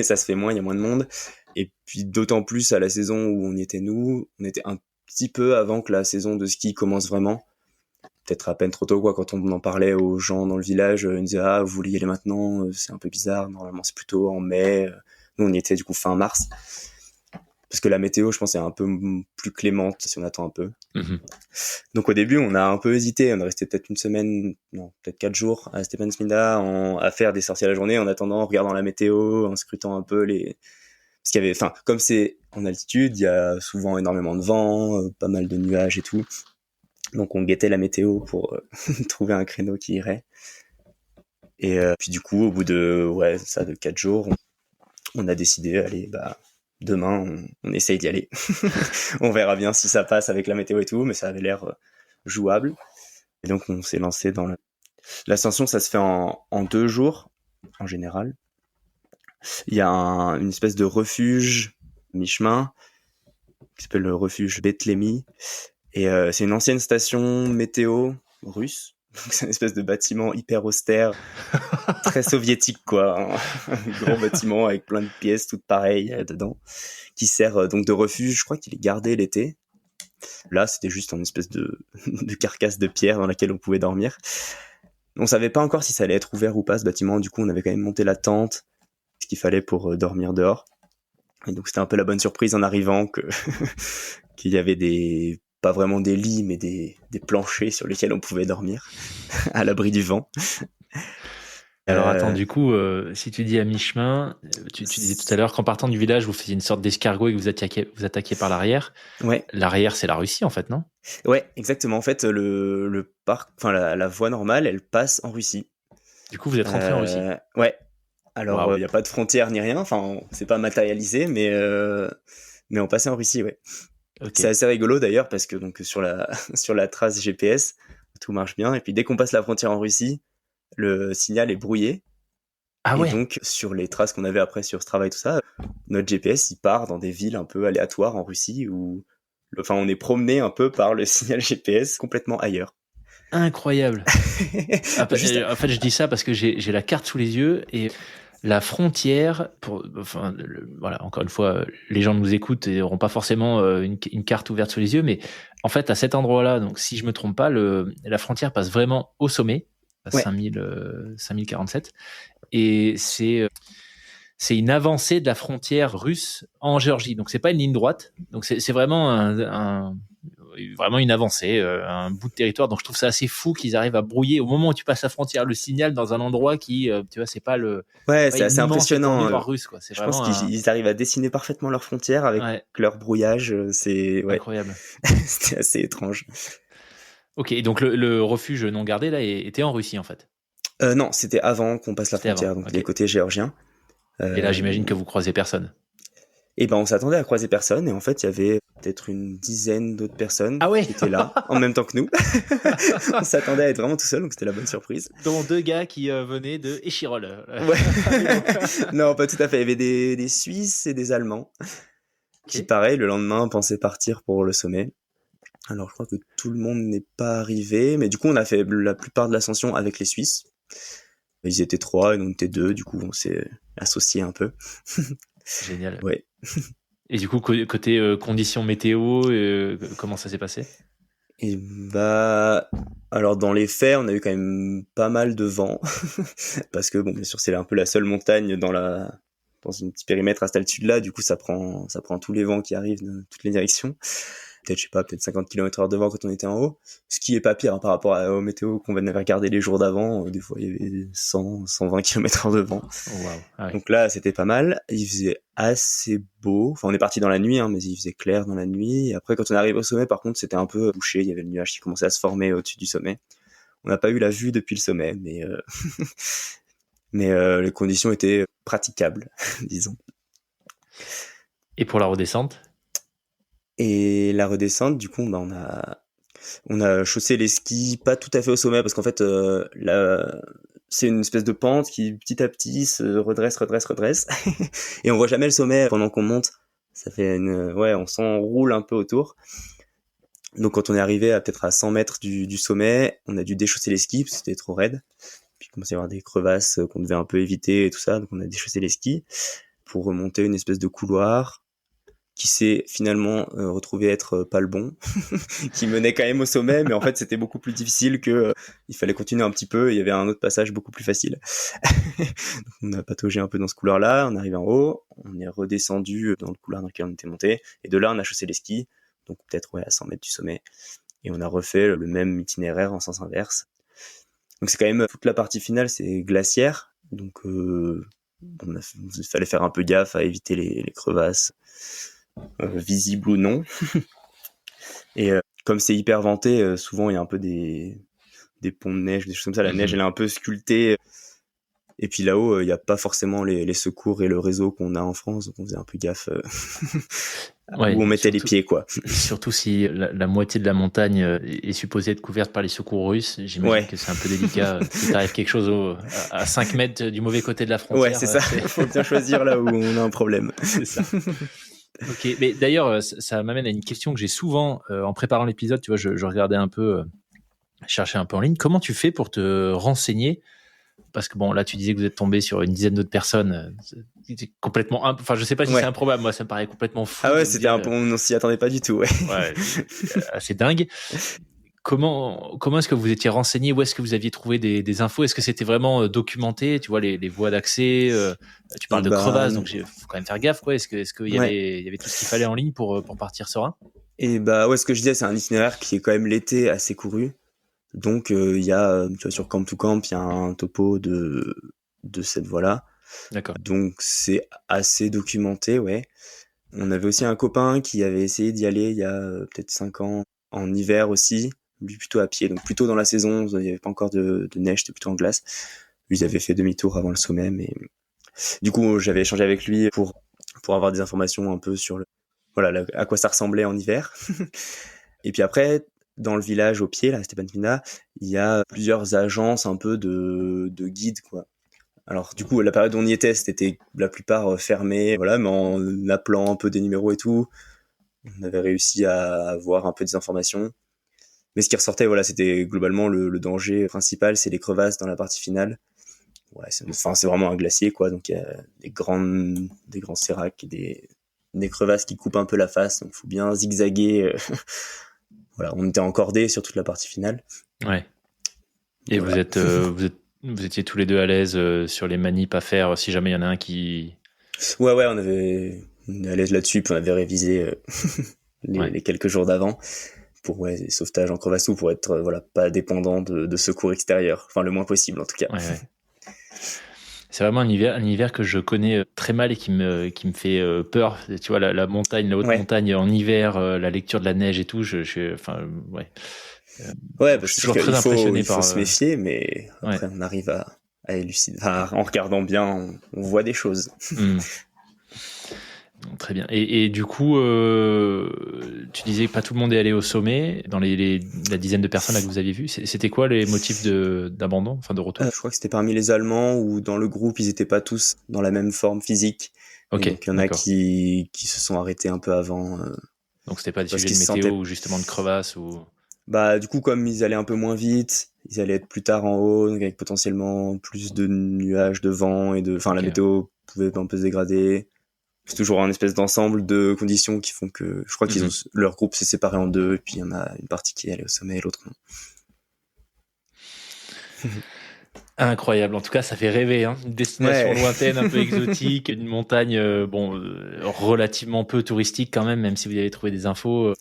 ça se fait moins, il y a moins de monde. Et puis d'autant plus à la saison où on y était nous, on était un petit peu avant que la saison de ski commence vraiment. Peut-être à peine trop tôt, quoi. Quand on en parlait aux gens dans le village, ils nous disaient vous voulez y aller maintenant, c'est un peu bizarre, normalement c'est plutôt en mai. Nous on y était du coup fin mars. parce que la météo, je pense, est un peu plus clémente si on attend un peu. Mhm. Donc au début, on a un peu hésité. On est resté peut-être une semaine, non, peut-être 4 jours à Stepantsminda à faire des sorties à la journée en attendant, en regardant la météo, en scrutant un peu parce qu'il y avait, enfin, comme c'est en altitude, il y a souvent énormément de vent, pas mal de nuages et tout. Donc on guettait la météo pour trouver un créneau qui irait. Et puis du coup, au bout de 4 jours, on a décidé, allez, demain, on essaye d'y aller. On verra bien si ça passe avec la météo et tout, mais ça avait l'air jouable. Et donc on s'est lancé dans l'ascension. Ça se fait en 2 jours en général. Il y a une espèce de refuge mi-chemin qui s'appelle le refuge Bethlemi. Et c'est une ancienne station météo russe. Donc c'est une espèce de bâtiment hyper austère, très soviétique quoi. Un grand bâtiment avec plein de pièces toutes pareilles dedans, qui sert donc de refuge. Je crois qu'il est gardé l'été. Là, c'était juste une espèce de carcasse de pierre dans laquelle on pouvait dormir. On savait pas encore si ça allait être ouvert ou pas ce bâtiment. Du coup, on avait quand même monté la tente, ce qu'il fallait pour dormir dehors. Et donc c'était un peu la bonne surprise en arrivant qu'il y avait pas vraiment des lits, mais des planchers sur lesquels on pouvait dormir, à l'abri du vent. Alors attends, du coup, si tu dis à mi-chemin, tu disais tout à l'heure qu'en partant du village, vous faisiez une sorte d'escargot et que vous attaquiez par l'arrière. Ouais. L'arrière, c'est la Russie en fait, non? Ouais, exactement. En fait, le parc, enfin la voie normale, elle passe en Russie. Du coup, vous êtes rentré en Russie. Ouais. Alors, Wow. il n'y a pas de frontière ni rien. Enfin, c'est pas matérialisé, mais on passait en Russie, ouais. Okay. C'est assez rigolo d'ailleurs parce que donc sur la trace GPS, tout marche bien. Et puis dès qu'on passe la frontière en Russie, le signal est brouillé. Ah ouais. Et donc sur les traces qu'on avait après sur Strava et tout ça, notre GPS il part dans des villes un peu aléatoires en Russie où, enfin, on est promené un peu par le signal GPS complètement ailleurs. Incroyable. En fait, je dis ça parce que j'ai la carte sous les yeux et la frontière, voilà, encore une fois, les gens nous écoutent et n'auront pas forcément une carte ouverte sous les yeux, mais en fait, à cet endroit-là, donc si je me trompe pas, la frontière passe vraiment au sommet, à 5047, et c'est une avancée de la frontière russe en Géorgie. Donc c'est pas une ligne droite, donc c'est vraiment vraiment une avancée, un bout de territoire. Donc je trouve ça assez fou qu'ils arrivent à brouiller au moment où tu passes la frontière le signal dans un endroit qui, tu vois, c'est pas c'est assez impressionnant. Russe, quoi. C'est je pense qu'ils arrivent à dessiner parfaitement leurs frontières avec leur brouillage. C'est incroyable. C'était assez étrange. Ok, donc le refuge non gardé là était en Russie en fait. Non, c'était avant qu'on passe la frontière, donc des côtés géorgiens. Et là, j'imagine que vous croisez personne. Et ben, on s'attendait à croiser personne, et en fait, il y avait peut-être une dizaine d'autres personnes qui étaient là, en même temps que nous. On s'attendait à être vraiment tout seul, donc c'était la bonne surprise. Dont 2 gars qui venaient de Échirol. Ouais. Non, pas tout à fait. Il y avait des Suisses et des Allemands qui, pareil, le lendemain, pensaient partir pour le sommet. Alors, je crois que tout le monde n'est pas arrivé, mais du coup, on a fait la plupart de l'ascension avec les Suisses. Ils étaient 3 et nous on était 2, du coup, on s'est associés un peu. Génial. Ouais. Et du coup, côté conditions météo, comment ça s'est passé? Et alors dans les faits, on a eu quand même pas mal de vent, parce que bon, bien sûr, c'est un peu la seule montagne dans un petit périmètre à cette altitude-là. Du coup, ça prend tous les vents qui arrivent de toutes les directions. Peut-être 50 km/h de vent quand on était en haut, ce qui est pas pire par rapport aux météos qu'on avait regardé les jours d'avant. Des fois, il y avait 100, 120 km/h de vent. Oh, wow. Ah ouais. Donc là, c'était pas mal. Il faisait assez beau. Enfin, on est parti dans la nuit, mais il faisait clair dans la nuit. Et après, quand on arrive au sommet, par contre, c'était un peu bouché. Il y avait le nuage qui commençait à se former au-dessus du sommet. On n'a pas eu la vue depuis le sommet, mais les conditions étaient praticables, disons. Et pour la redescente? Et la redescente, du coup, on a chaussé les skis, pas tout à fait au sommet, parce qu'en fait, c'est une espèce de pente qui, petit à petit, se redresse, et on voit jamais le sommet pendant qu'on monte. Ça fait on s'enroule un peu autour. Donc, quand on est arrivé peut-être à 100 mètres du sommet, on a dû déchausser les skis, parce que c'était trop raide. Puis, il commençait à y avoir des crevasses qu'on devait un peu éviter et tout ça, donc on a déchaussé les skis pour remonter une espèce de couloir. qui s'est finalement retrouvé être pas le bon, qui menait quand même au sommet, mais en fait c'était beaucoup plus difficile que il fallait continuer un petit peu, il y avait un autre passage beaucoup plus facile. On a pataugé un peu dans ce couloir-là, on arrive en haut, on est redescendu dans le couloir dans lequel on était monté, et de là on a chaussé les skis, donc peut-être à 100 mètres du sommet, et on a refait le même itinéraire en sens inverse. Donc c'est quand même, toute la partie finale c'est glaciaire, donc il fallait faire un peu gaffe à éviter les crevasses, visibles ou non. Et comme c'est hyper venté, souvent il y a un peu des ponts de neige, des choses comme ça, la neige elle est un peu sculptée. Et puis là-haut, il n'y a pas forcément les secours et le réseau qu'on a en France, donc on faisait un peu gaffe où on mettait les pieds, quoi. Surtout si la moitié de la montagne est supposée être couverte par les secours russes, j'imagine que c'est un peu délicat. Si t'arrive quelque chose à 5 mètres du mauvais côté de la frontière. Ouais, c'est ça. Il faut bien choisir là où on a un problème. C'est ça. Ok, mais d'ailleurs, ça m'amène à une question que j'ai souvent en préparant l'épisode. Tu vois, je regardais un peu, cherchais un peu en ligne. Comment tu fais pour te renseigner? Parce que bon, là, tu disais que vous êtes tombé sur une dizaine d'autres personnes. C'est complètement, enfin, je sais pas si c'est improbable. Moi, ça me paraît complètement fou. Ah ouais, c'était on s'y attendait pas du tout. Ouais, assez dingue. Comment est-ce que vous étiez renseigné? Où est-ce que vous aviez trouvé des infos? Est-ce que c'était vraiment documenté? Tu vois, les voies d'accès. Tu parles de crevasses, donc faut quand même faire gaffe, quoi. Est-ce qu'il y avait tout ce qu'il fallait en ligne pour partir serein? Et ce que je disais, c'est un itinéraire qui est quand même l'été assez couru. Donc il y a, tu vois, sur Camp to Camp, il y a un topo de cette voie-là. D'accord. Donc c'est assez documenté, ouais. On avait aussi un copain qui avait essayé d'y aller il y a peut-être 5 ans, en hiver aussi, lui plutôt à pied, donc plutôt dans la saison, il n'y avait pas encore de neige, c'était plutôt en glace. Lui, il avait fait demi-tour avant le sommet, mais du coup j'avais échangé avec lui pour avoir des informations un peu sur à quoi ça ressemblait en hiver. Et puis après, dans le village au pied, là, à Stepantina, il y a plusieurs agences un peu de guides, quoi. Alors du coup, la période où on y était, c'était la plupart fermées, voilà, mais en appelant un peu des numéros et tout, on avait réussi à avoir un peu des informations. Mais ce qui ressortait, voilà, c'était globalement le danger principal, c'est les crevasses dans la partie finale. Ouais, c'est vraiment un glacier, quoi, donc il y a des grands séracs, des crevasses qui coupent un peu la face, donc il faut bien zigzaguer. Voilà, on était encordés sur toute la partie finale. Ouais. Et voilà. Vous étiez tous les deux à l'aise sur les manips à faire si jamais il y en a un qui... Ouais, on est à l'aise là-dessus, puis on avait révisé les quelques jours d'avant pour les sauvetages en crevassou, pour être pas dépendant de secours extérieurs, enfin le moins possible en tout cas. Ouais. C'est vraiment un hiver que je connais très mal et qui me fait peur. Tu vois, la montagne, la haute montagne en hiver, la lecture de la neige et tout, je suis je suis toujours très impressionné il faut se méfier, mais après on arrive à élucider. En regardant bien, on voit des choses. Très bien. Et du coup, tu disais que pas tout le monde est allé au sommet. Dans la dizaine de personnes là que vous aviez vues, c'était quoi les motifs d'abandon, enfin de retour? Je crois que c'était parmi les Allemands, ou dans le groupe, ils étaient pas tous dans la même forme physique. Ok. Donc il y en a qui se sont arrêtés un peu avant. Donc c'était pas des sujets de météo ou justement de crevasses ou... Du coup, comme ils allaient un peu moins vite, ils allaient être plus tard en haut, donc avec potentiellement plus de nuages, de vent la météo pouvait un peu se dégrader. C'est toujours un espèce d'ensemble de conditions qui font que, je crois qu'ils leur groupe s'est séparé en deux, et puis il y en a une partie qui est allée au sommet et l'autre non. Incroyable. En tout cas, ça fait rêver, hein. Une destination lointaine, un peu exotique, une montagne, relativement peu touristique quand même si vous avez trouvé des infos.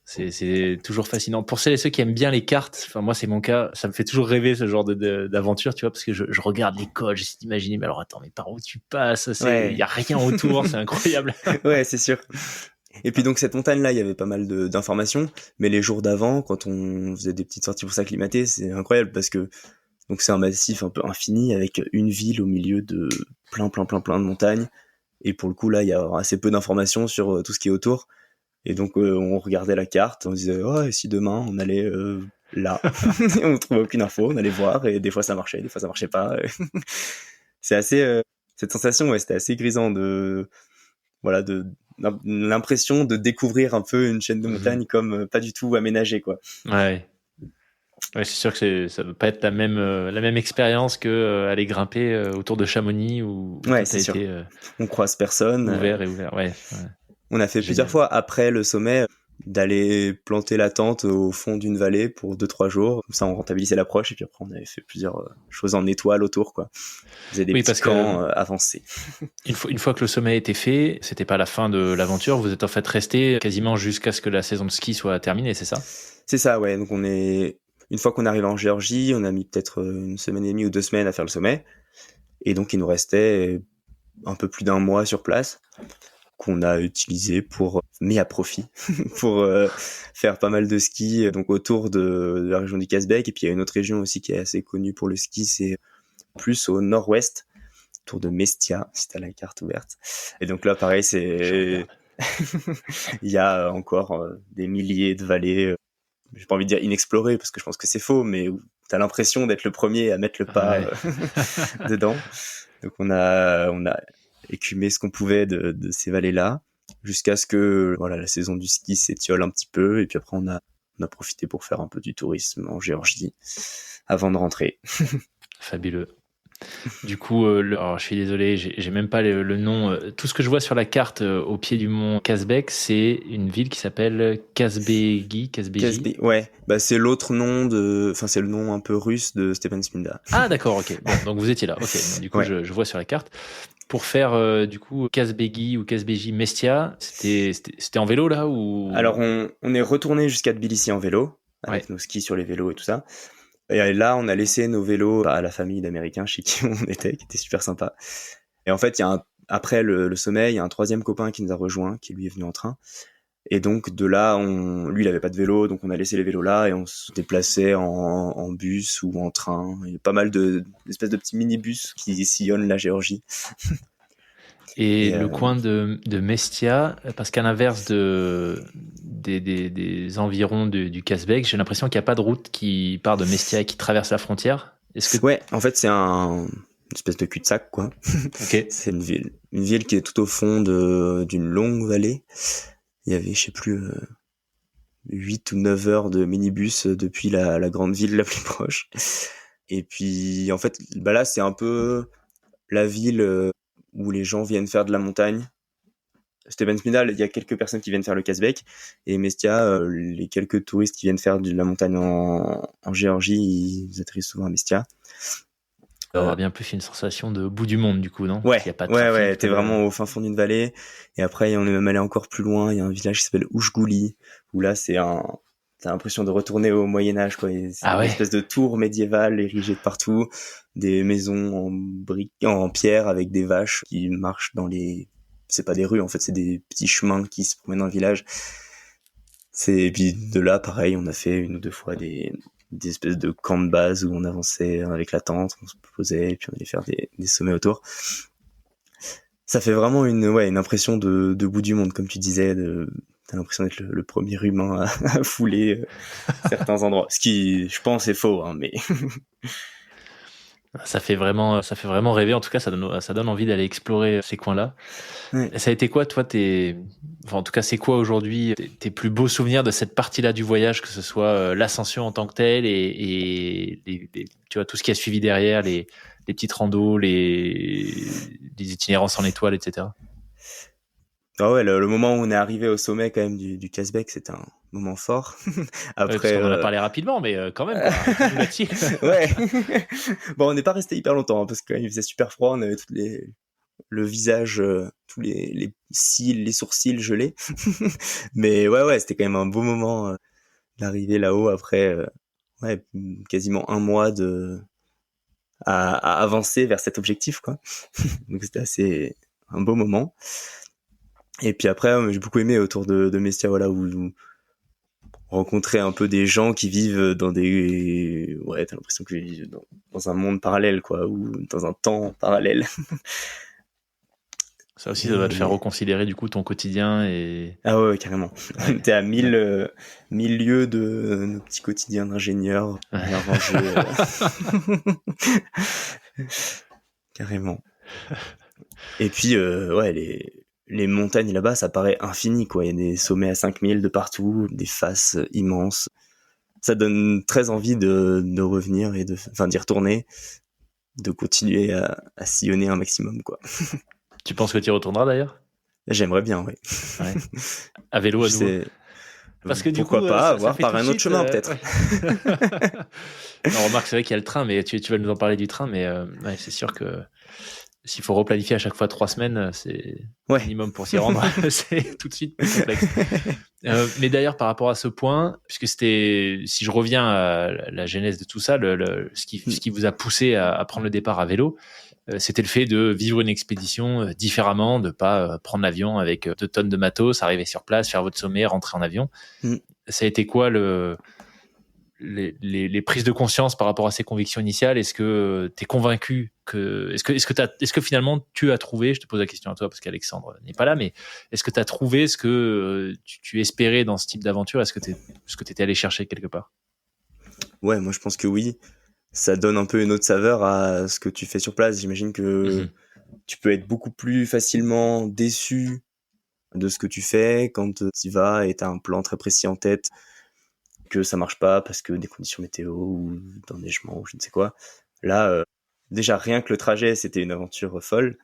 C'est toujours fascinant. Pour celles et ceux qui aiment bien les cartes, enfin moi c'est mon cas, ça me fait toujours rêver ce genre d'aventure, tu vois, parce que je regarde les cols, j'essaie d'imaginer, mais alors attends, mais par où tu passes? Il y a rien autour, c'est incroyable. Ouais, c'est sûr. Et puis donc cette montagne-là, il y avait pas mal d'informations, mais les jours d'avant, quand on faisait des petites sorties pour s'acclimater, c'est incroyable parce que donc c'est un massif un peu infini avec une ville au milieu de plein de montagnes. Et pour le coup là, il y a assez peu d'informations sur tout ce qui est autour. Et donc on regardait la carte, on disait et si demain on allait là, et on trouvait aucune info, on allait voir, et des fois ça marchait, des fois ça marchait pas. C'est assez cette sensation, c'était assez grisant de l'impression de découvrir un peu une chaîne de montagnes comme pas du tout aménagée, quoi. Ouais, c'est sûr que ça ne veut pas être la même expérience que aller grimper autour de Chamonix où c'est sûr. On croise personne. Ouvert. Ouais. On a fait plusieurs fois après le sommet d'aller planter la tente au fond d'une vallée pour 2-3 jours. Comme ça, on rentabilisait l'approche et puis après, on avait fait plusieurs choses en étoile autour, quoi. On faisait des petits camps avancés. Une fois que le sommet était fait, c'était pas la fin de l'aventure. Vous êtes en fait resté quasiment jusqu'à ce que la saison de ski soit terminée, c'est ça? C'est ça, ouais. Donc une fois qu'on est arrivé en Géorgie, on a mis peut-être 1 semaine et demie ou 2 semaines à faire le sommet. Et donc, il nous restait un peu plus d'1 mois sur place qu'on a utilisé mis à profit pour faire pas mal de ski donc autour de la région du Kazbek. Et puis il y a une autre région aussi qui est assez connue pour le ski, c'est plus au nord-ouest, autour de Mestia, si t'as la carte ouverte. Et donc là pareil, il y a encore des milliers de vallées, j'ai pas envie de dire inexplorées parce que je pense que c'est faux, mais où t'as l'impression d'être le premier à mettre le pas dedans. Donc on a écumé ce qu'on pouvait de ces vallées-là, jusqu'à ce que la saison du ski s'étiole un petit peu, et puis après on a profité pour faire un peu du tourisme en Géorgie avant de rentrer. Fabuleux. Du coup, alors je suis désolé, j'ai même pas le nom. Tout ce que je vois sur la carte au pied du mont Kazbek, c'est une ville qui s'appelle Kazbegi. Ouais, c'est l'autre nom c'est le nom un peu russe de Stepan Sminda. Ah d'accord, ok. Bon, donc vous étiez là. Ok. Donc, du coup, je vois sur la carte. Pour faire du coup Kazbegi ou Kazbeji Mestia, c'était en vélo là ou? Alors on est retourné jusqu'à Tbilissi en vélo avec nos skis sur les vélos et tout ça. Et là, on a laissé nos vélos à la famille d'Américains chez qui on était, qui était super sympa. Et en fait, après le sommet, il y a un troisième copain qui nous a rejoint, qui lui est venu en train. Et donc de là, lui, il avait pas de vélo, donc on a laissé les vélos là et on se déplaçait en bus ou en train. Il y a pas mal d'espèces de petits minibus qui sillonnent la Géorgie. Et le coin de Mestia, parce qu'à l'inverse des environs du Kazbek, j'ai l'impression qu'il n'y a pas de route qui part de Mestia et qui traverse la frontière. Ouais, en fait, c'est une espèce de cul-de-sac, quoi. Okay. C'est une ville qui est tout au fond d'une longue vallée. Il y avait, je sais plus, 8 ou 9 heures de minibus depuis la grande ville la plus proche. Et puis, en fait, là, c'est un peu la ville où les gens viennent faire de la montagne. Stepan Sminda, il y a quelques personnes qui viennent faire le Kazbek, et Mestia, les quelques touristes qui viennent faire de la montagne en Géorgie, ils atterrissent souvent à Mestia. Ça aura bien plus une sensation de bout du monde, du coup, non? Ouais, y a pas de trafic, ouais, t'es vraiment au fin fond d'une vallée, et après, on est même allé encore plus loin, il y a un village qui s'appelle Oujgouli, où là, t'as l'impression de retourner au Moyen-Âge, quoi. C'est une espèce de tour médiévale érigée de partout, des maisons en pierre avec des vaches qui marchent c'est pas des rues, en fait, c'est des petits chemins qui se promènent dans le village. Et puis de là, pareil, on a fait 1 ou 2 fois des espèces de camps de base où on avançait avec la tente, on se posait, et puis on allait faire des sommets autour. Ça fait vraiment une impression de bout du monde, comme tu disais, t'as l'impression d'être le premier humain à fouler certains endroits. Ce qui, je pense, est faux, hein, mais... Ça fait vraiment rêver. En tout cas, ça donne envie d'aller explorer ces coins-là. Ouais. Ça a été quoi, toi, en tout cas, c'est quoi aujourd'hui tes plus beaux souvenirs de cette partie-là du voyage, que ce soit l'ascension en tant que telle et tu vois, tout ce qui a suivi derrière, les petites randos, les itinérances en étoile, etc. Ah ouais, le moment où on est arrivé au sommet quand même du Kazbek, c'était un moment fort. Après, on en a parlé rapidement, mais quand même, quoi. Ouais. Bon, on n'est pas resté hyper longtemps, hein, parce que quand même, il faisait super froid, on avait le visage, tous les cils, les sourcils gelés. Mais ouais, c'était quand même un beau moment d'arriver là-haut après quasiment 1 mois à avancer vers cet objectif, quoi. Donc c'était un beau moment. Et puis après, j'ai beaucoup aimé autour de Mestia, où rencontrer un peu des gens qui vivent t'as l'impression qu'ils vivent dans un monde parallèle, quoi, ou dans un temps parallèle. Ça aussi, ça doit te faire reconsidérer du coup ton quotidien et... Ah ouais, carrément. T'es à 1000 lieues de nos petits quotidiens d'ingénieurs, bien rangés. Carrément. Et puis, les montagnes là-bas, ça paraît infini, quoi. Il y a des sommets à 5000 de partout, des faces immenses. Ça donne très envie de revenir et d'y retourner, de continuer à sillonner un maximum, quoi. Tu penses que tu y retourneras d'ailleurs? J'aimerais bien, oui. Ouais. À vélo, à nouveau. Parce que du pourquoi coup, pas, ça voir fait par tout de un autre suite, chemin peut-être. Ouais. Non, remarque, c'est vrai qu'il y a le train, mais tu vas nous en parler du train, mais ouais, c'est sûr que s'il faut replanifier à chaque fois 3 semaines, c'est minimum pour s'y rendre. C'est tout de suite plus complexe. Mais d'ailleurs, par rapport à ce point, puisque c'était, si je reviens à la genèse de tout ça, ce qui vous a poussé à prendre le départ à vélo, c'était le fait de vivre une expédition différemment, de pas prendre l'avion avec 2 tonnes de matos, arriver sur place, faire votre sommet, rentrer en avion. Ça a été quoi les prises de conscience par rapport à ces convictions initiales? Est-ce que tu es convaincu est-ce que finalement tu as trouvé, je te pose la question à toi parce qu'Alexandre n'est pas là, mais est-ce que tu as trouvé ce que tu espérais dans ce type d'aventure? Est-ce que tu étais allé chercher quelque part? Ouais, moi je pense que oui. Ça donne un peu une autre saveur à ce que tu fais sur place. J'imagine que tu peux être beaucoup plus facilement déçu de ce que tu fais quand tu y vas et tu as un plan très précis en tête, que ça marche pas parce que des conditions météo ou d'enneigement ou je ne sais quoi. Là, déjà rien que le trajet, c'était une aventure folle.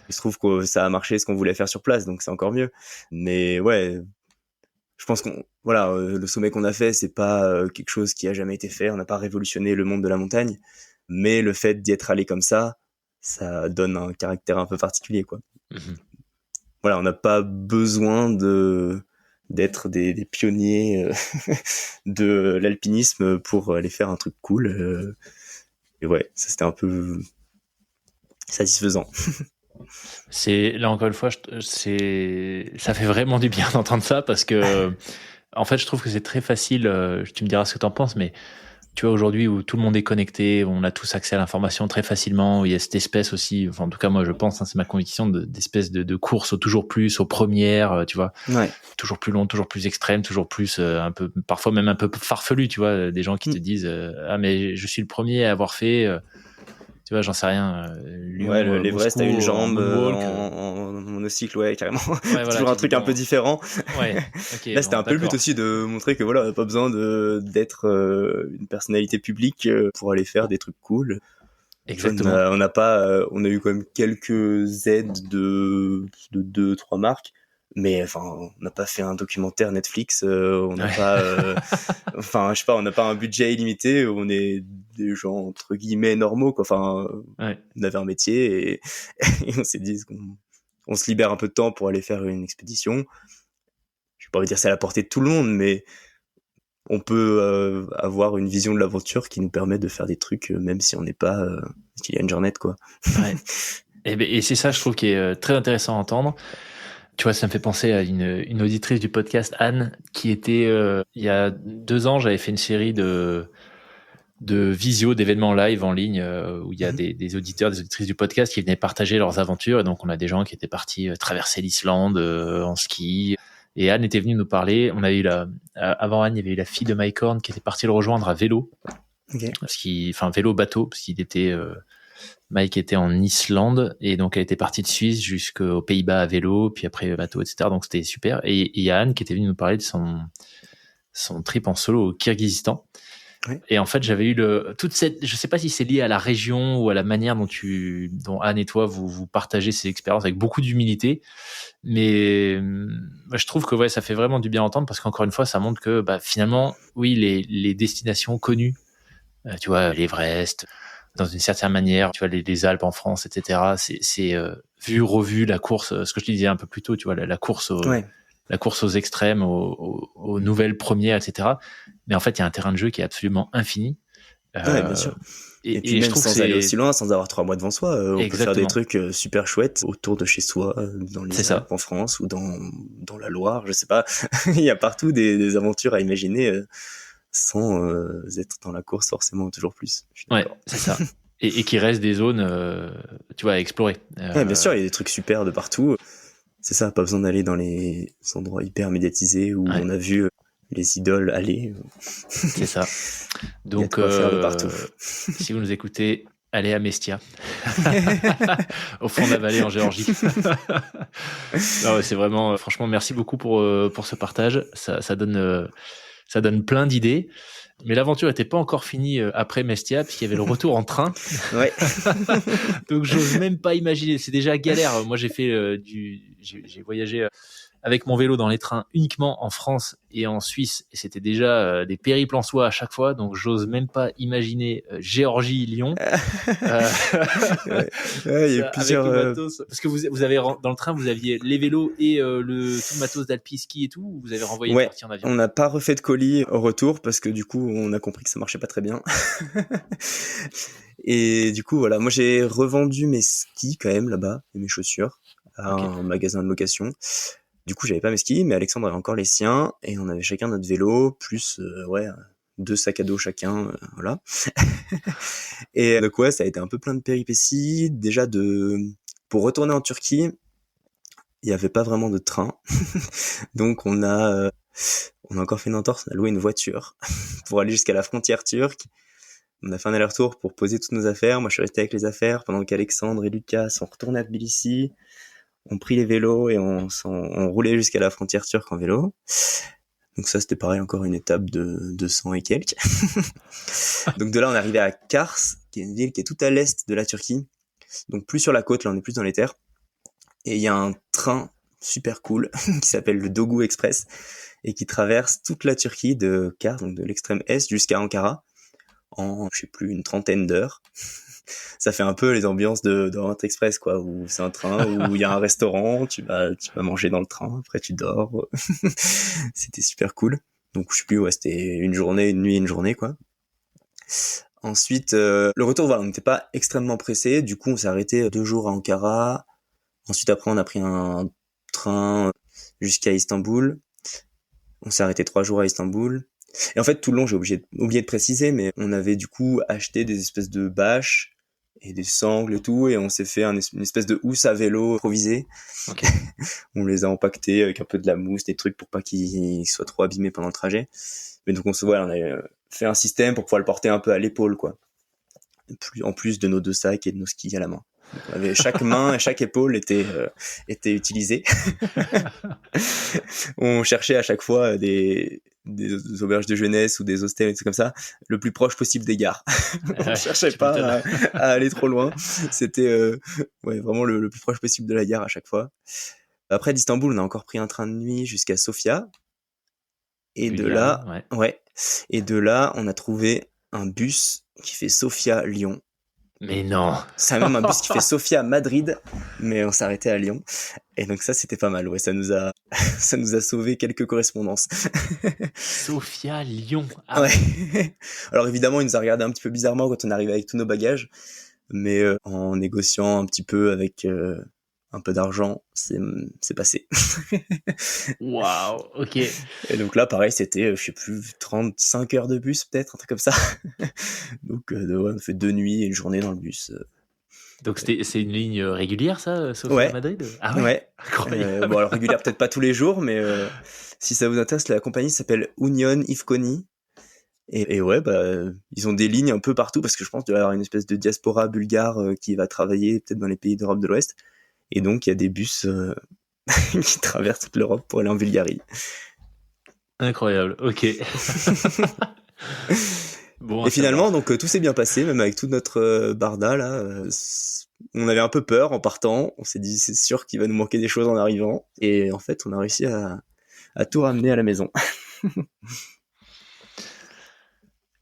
Il se trouve que ça a marché ce qu'on voulait faire sur place, donc c'est encore mieux. Mais ouais, je pense le sommet qu'on a fait, c'est pas quelque chose qui a jamais été fait. On n'a pas révolutionné le monde de la montagne, mais le fait d'y être allé comme ça donne un caractère un peu particulier, quoi. Voilà, on n'a pas besoin d'être des pionniers de l'alpinisme pour aller faire un truc cool. Et ouais, ça c'était un peu satisfaisant. C'est là encore une fois, ça fait vraiment du bien d'entendre ça parce que en fait, je trouve que c'est très facile. Tu me diras ce que t'en penses, mais tu vois, aujourd'hui où tout le monde est connecté, où on a tous accès à l'information très facilement, où il y a cette espèce aussi, enfin, en tout cas, moi, je pense, c'est ma conviction d'espèce de course au toujours plus, aux premières, tu vois, toujours plus long, toujours plus extrême, toujours plus, un peu, parfois même un peu farfelu, tu vois, des gens qui te disent, ah, mais je suis le premier à avoir fait, tu vois, j'en sais rien, Lyon, l'Everest Moscou, a une en jambe moonwalk. en monocycle, ouais, carrément. Ouais, voilà, Toujours un truc un peu différent. Ouais, ok. Là, c'était un peu le but aussi de montrer que voilà, on n'a pas besoin d'être une personnalité publique pour aller faire des trucs cool. Exactement. On a eu quand même quelques aides de 2-3 marques, mais enfin, on n'a pas fait un documentaire Netflix, on n'a pas, enfin, je sais pas, on n'a pas un budget illimité, on est des gens entre guillemets normaux, quoi. Enfin, on avait un métier et on s'est dit qu'on se libère un peu de temps pour aller faire une expédition. Je vais pas vous dire c'est à la portée de tout le monde, mais on peut avoir une vision de l'aventure qui nous permet de faire des trucs même si on n'est pas Kylian Jornet, quoi. Ouais. Et c'est ça, je trouve, qui est très intéressant à entendre. Tu vois, ça me fait penser à une auditrice du podcast, Anne, qui était, il y a 2 ans, j'avais fait une série de visio, d'événements live en ligne, où il y a des auditeurs, des auditrices du podcast qui venaient partager leurs aventures. Et donc, on a des gens qui étaient partis traverser l'Islande en ski. Et Anne était venue nous parler. On avait eu avant Anne, il y avait eu la fille de Mike Horn qui était partie le rejoindre à vélo. Vélo bateau, parce qu'il était, Mike était en Islande et donc elle était partie de Suisse jusqu'aux Pays-Bas à vélo, puis après bateau, etc. Donc c'était super. Et il y a Anne qui était venue nous parler de son trip en solo au Kirghizistan. Ouais. Et en fait, j'avais eu je sais pas si c'est lié à la région ou à la manière dont Anne et toi vous partagez ces expériences avec beaucoup d'humilité, mais je trouve que ça fait vraiment du bien à entendre parce qu'encore une fois, ça montre que finalement, oui, les destinations connues, tu vois, l'Everest, dans une certaine manière, tu vois, les Alpes en France, etc. C'est revu la course, ce que je te disais un peu plus tôt, tu vois, la course aux extrêmes, aux nouvelles premières, etc. Mais en fait, il y a un terrain de jeu qui est absolument infini. Ouais, bien sûr. Et puis même sans aller aussi loin, sans avoir 3 mois devant soi, on peut faire des trucs super chouettes autour de chez soi, dans les Alpes en France ou dans la Loire, je sais pas. Il y a partout des aventures à imaginer sans être dans la course forcément toujours plus. Ouais, c'est ça. Et qui reste des zones, tu vois, à explorer. Ouais, bien sûr, il y a des trucs super de partout. C'est ça, pas besoin d'aller dans les endroits hyper médiatisés où on a vu les idoles aller. C'est ça. Donc, faire de partout. Si vous nous écoutez, allez à Mestia, au fond de la vallée en Géorgie. Non, c'est vraiment, franchement, merci beaucoup pour ce partage. Ça donne Ça donne plein d'idées. Mais l'aventure n'était pas encore finie après Mestia, puisqu'il y avait le retour en train. Ouais. Donc, j'ose même pas imaginer. C'est déjà galère. Moi, j'ai voyagé avec mon vélo dans les trains uniquement en France et en Suisse. Et c'était déjà des périples en soi à chaque fois. Donc, j'ose même pas imaginer Géorgie-Lyon. Ouais, il y a plusieurs. Avec le matos. Parce que vous avez, dans le train, vous aviez les vélos et tout le matos d'alpi-ski et tout, ou vous avez renvoyé une partie en avion? On n'a pas refait de colis au retour parce que du coup, on a compris que ça marchait pas très bien. Et du coup, voilà, moi j'ai revendu mes skis quand même là-bas et mes chaussures à un magasin de location. Du coup, j'avais pas mes skis, mais Alexandre avait encore les siens et on avait chacun notre vélo plus 2 sacs à dos chacun, voilà. Et donc ça a été un peu plein de péripéties. Déjà pour retourner en Turquie, il y avait pas vraiment de train, donc on a encore fait une entorse. On a loué une voiture pour aller jusqu'à la frontière turque. On a fait un aller-retour pour poser toutes nos affaires. Moi, je suis resté avec les affaires pendant qu'Alexandre et Lucas sont retournés à Tbilissi. On pris les vélos et on roulait jusqu'à la frontière turque en vélo. Donc ça, c'était pareil, encore une étape de 200 et quelques. Donc de là, on est arrivé à Kars, qui est une ville qui est tout à l'est de la Turquie. Donc plus sur la côte, là, on est plus dans les terres. Et il y a un train super cool qui s'appelle le Doğu Express et qui traverse toute la Turquie de Kars, donc de l'extrême est, jusqu'à Ankara en, je sais plus, une trentaine d'heures. Ça fait un peu les ambiances de Orient Express, quoi, où c'est un train où il y a un restaurant, tu vas manger dans le train, après tu dors. C'était super cool. Donc je sais plus, c'était une journée, une nuit, une journée, quoi. Ensuite, le retour, voilà, on n'était pas extrêmement pressé. Du coup, on s'est arrêté 2 jours à Ankara. Ensuite, après, on a pris un train jusqu'à Istanbul. On s'est arrêté 3 jours à Istanbul. Et en fait, tout le long, j'ai oublié de préciser, mais on avait du coup acheté des espèces de bâches et des sangles et tout, et on s'est fait une espèce de housse à vélo improvisée. Okay. On les a empaquetés avec un peu de la mousse, des trucs pour pas qu'ils soient trop abîmés pendant le trajet. Mais donc on avait fait un système pour pouvoir le porter un peu à l'épaule, quoi. En plus de nos 2 sacs et de nos skis à la main. Donc on avait chaque main et chaque épaule était utilisée. On cherchait à chaque fois des auberges de jeunesse ou des hostels et tout comme ça, le plus proche possible des gares. On cherchait pas à aller trop loin. C'était vraiment le plus proche possible de la gare à chaque fois. Après d'Istanbul, on a encore pris un train de nuit jusqu'à Sofia. Et de là, et de là, on a trouvé un bus qui fait Sofia-Lyon. Mais non. C'est même un bus qui fait Sofia-Madrid, mais on s'est arrêté à Lyon. Et donc ça, c'était pas mal. Ouais, ça nous a sauvé quelques correspondances. Sofia-Lyon. Ah ouais. Alors évidemment, il nous a regardé un petit peu bizarrement quand on est arrivé avec tous nos bagages, mais en négociant un petit peu avec un peu d'argent, c'est passé. Waouh, ok. Et donc là, pareil, c'était, je sais plus, 35 heures de bus peut-être, un truc comme ça. Donc on a fait 2 nuits et une journée dans le bus. Donc c'est une ligne régulière, ça, Sofia-Madrid? Ah ouais, ouais. Incroyable. Bon, alors régulière peut-être pas tous les jours, mais si ça vous intéresse, la compagnie s'appelle Union Ifkoni. Et ouais, ils ont des lignes un peu partout parce que je pense qu'il doit y avoir une espèce de diaspora bulgare qui va travailler peut-être dans les pays d'Europe de l'Ouest. Et donc il y a des bus qui traversent toute l'Europe pour aller en Bulgarie. Incroyable, ok. Bon, et finalement, donc tout s'est bien passé, même avec tout notre barda là. On avait un peu peur en partant. On s'est dit c'est sûr qu'il va nous manquer des choses en arrivant. Et en fait, on a réussi à tout ramener à la maison.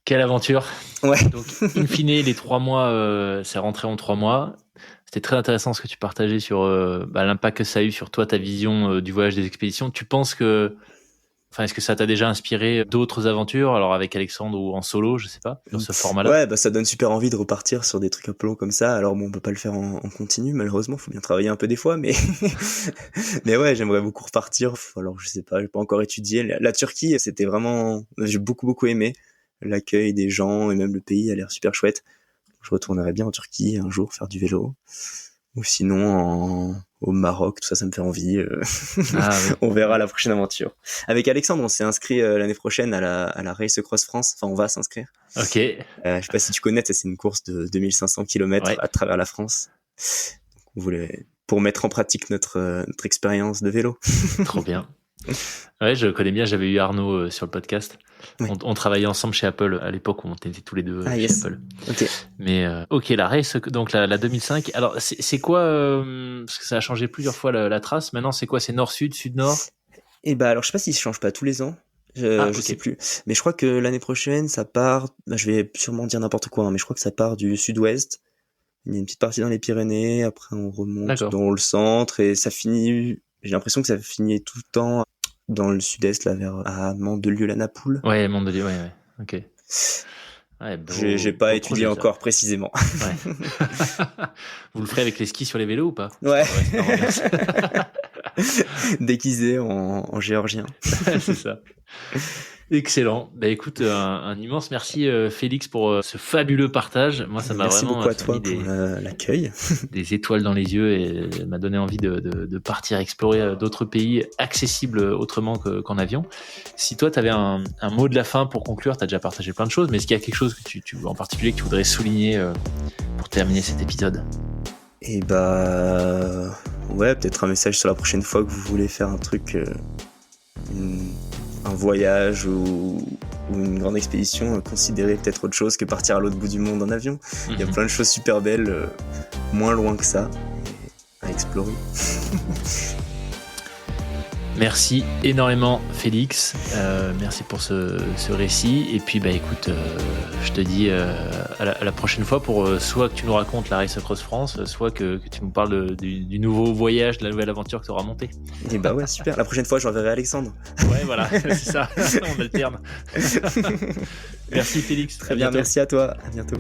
Quelle aventure. Ouais. Donc, in fine, les 3 mois, c'est rentré en 3 mois. C'était très intéressant ce que tu partageais sur l'impact que ça a eu sur toi, ta vision du voyage des expéditions. Tu penses est-ce que ça t'a déjà inspiré d'autres aventures, alors avec Alexandre ou en solo, je sais pas, dans ce format-là? Ouais, ça donne super envie de repartir sur des trucs un peu longs comme ça. Alors bon, on peut pas le faire en continu, malheureusement, faut bien travailler un peu des fois, mais mais ouais, j'aimerais beaucoup repartir. Alors je sais pas, j'ai pas encore étudié. La Turquie, c'était vraiment, j'ai beaucoup aimé l'accueil des gens et même le pays a l'air super chouette. Je retournerais bien en Turquie un jour faire du vélo. Ou sinon au Maroc, tout ça me fait envie. Oui. On verra la prochaine aventure. Avec Alexandre, on s'est inscrit l'année prochaine à la Race Cross France. Enfin, on va s'inscrire. Ok. Je sais pas si tu connais, c'est une course de 2500 km à travers la France. Donc, on voulait pour mettre en pratique notre expérience de vélo. Trop bien. Ouais, je connais bien, j'avais eu Arnaud sur le podcast. Ouais. On travaillait ensemble chez Apple à l'époque où on était tous les deux chez yes. Apple. Ok. Mais ok, la race, donc la 2005. Alors c'est quoi parce que ça a changé plusieurs fois la trace. Maintenant, c'est quoi? C'est nord-sud, sud-nord? Et bah alors je sais pas s'il se change pas tous les ans. Je sais plus. Mais je crois que l'année prochaine, ça part. Bah, je vais sûrement dire n'importe quoi, hein, mais je crois que ça part du sud-ouest. Il y a une petite partie dans les Pyrénées. Après, on remonte dans le centre et ça finit. J'ai l'impression que ça finit tout le temps dans le sud-est, là, vers Mandelieu-la-Napoule. Ouais, Mandelieu, ouais. Ok. Ouais, j'ai pas étudié encore précisément. Ouais. Vous le ferez avec les skis sur les vélos ou pas? Ouais. Déguisé en géorgien. C'est ça. Excellent. Bah écoute, un immense merci Félix pour ce fabuleux partage. Moi, ça m'a vraiment beaucoup à toi pour l'accueil. Des étoiles dans les yeux et m'a donné envie de partir explorer d'autres pays accessibles autrement qu'en avion. Si toi, tu avais un mot de la fin pour conclure, tu as déjà partagé plein de choses, mais est-ce qu'il y a quelque chose que tu en particulier que tu voudrais souligner pour terminer cet épisode? Et bah ouais, peut-être un message sur la prochaine fois que vous voulez faire un truc, un voyage ou une grande expédition, considérez peut-être autre chose que partir à l'autre bout du monde en avion. Il y a plein de choses super belles, moins loin que ça, à explorer. Merci énormément Félix, merci pour ce récit et puis bah écoute, je te dis à la prochaine fois pour soit que tu nous racontes la Race Across France, soit que tu nous parles du nouveau voyage, de la nouvelle aventure que tu auras montée. Et bah ouais, super, la prochaine fois j'enverrai Alexandre. Ouais voilà, c'est ça, on alterne. Merci Félix. Très bien, merci à toi, à bientôt.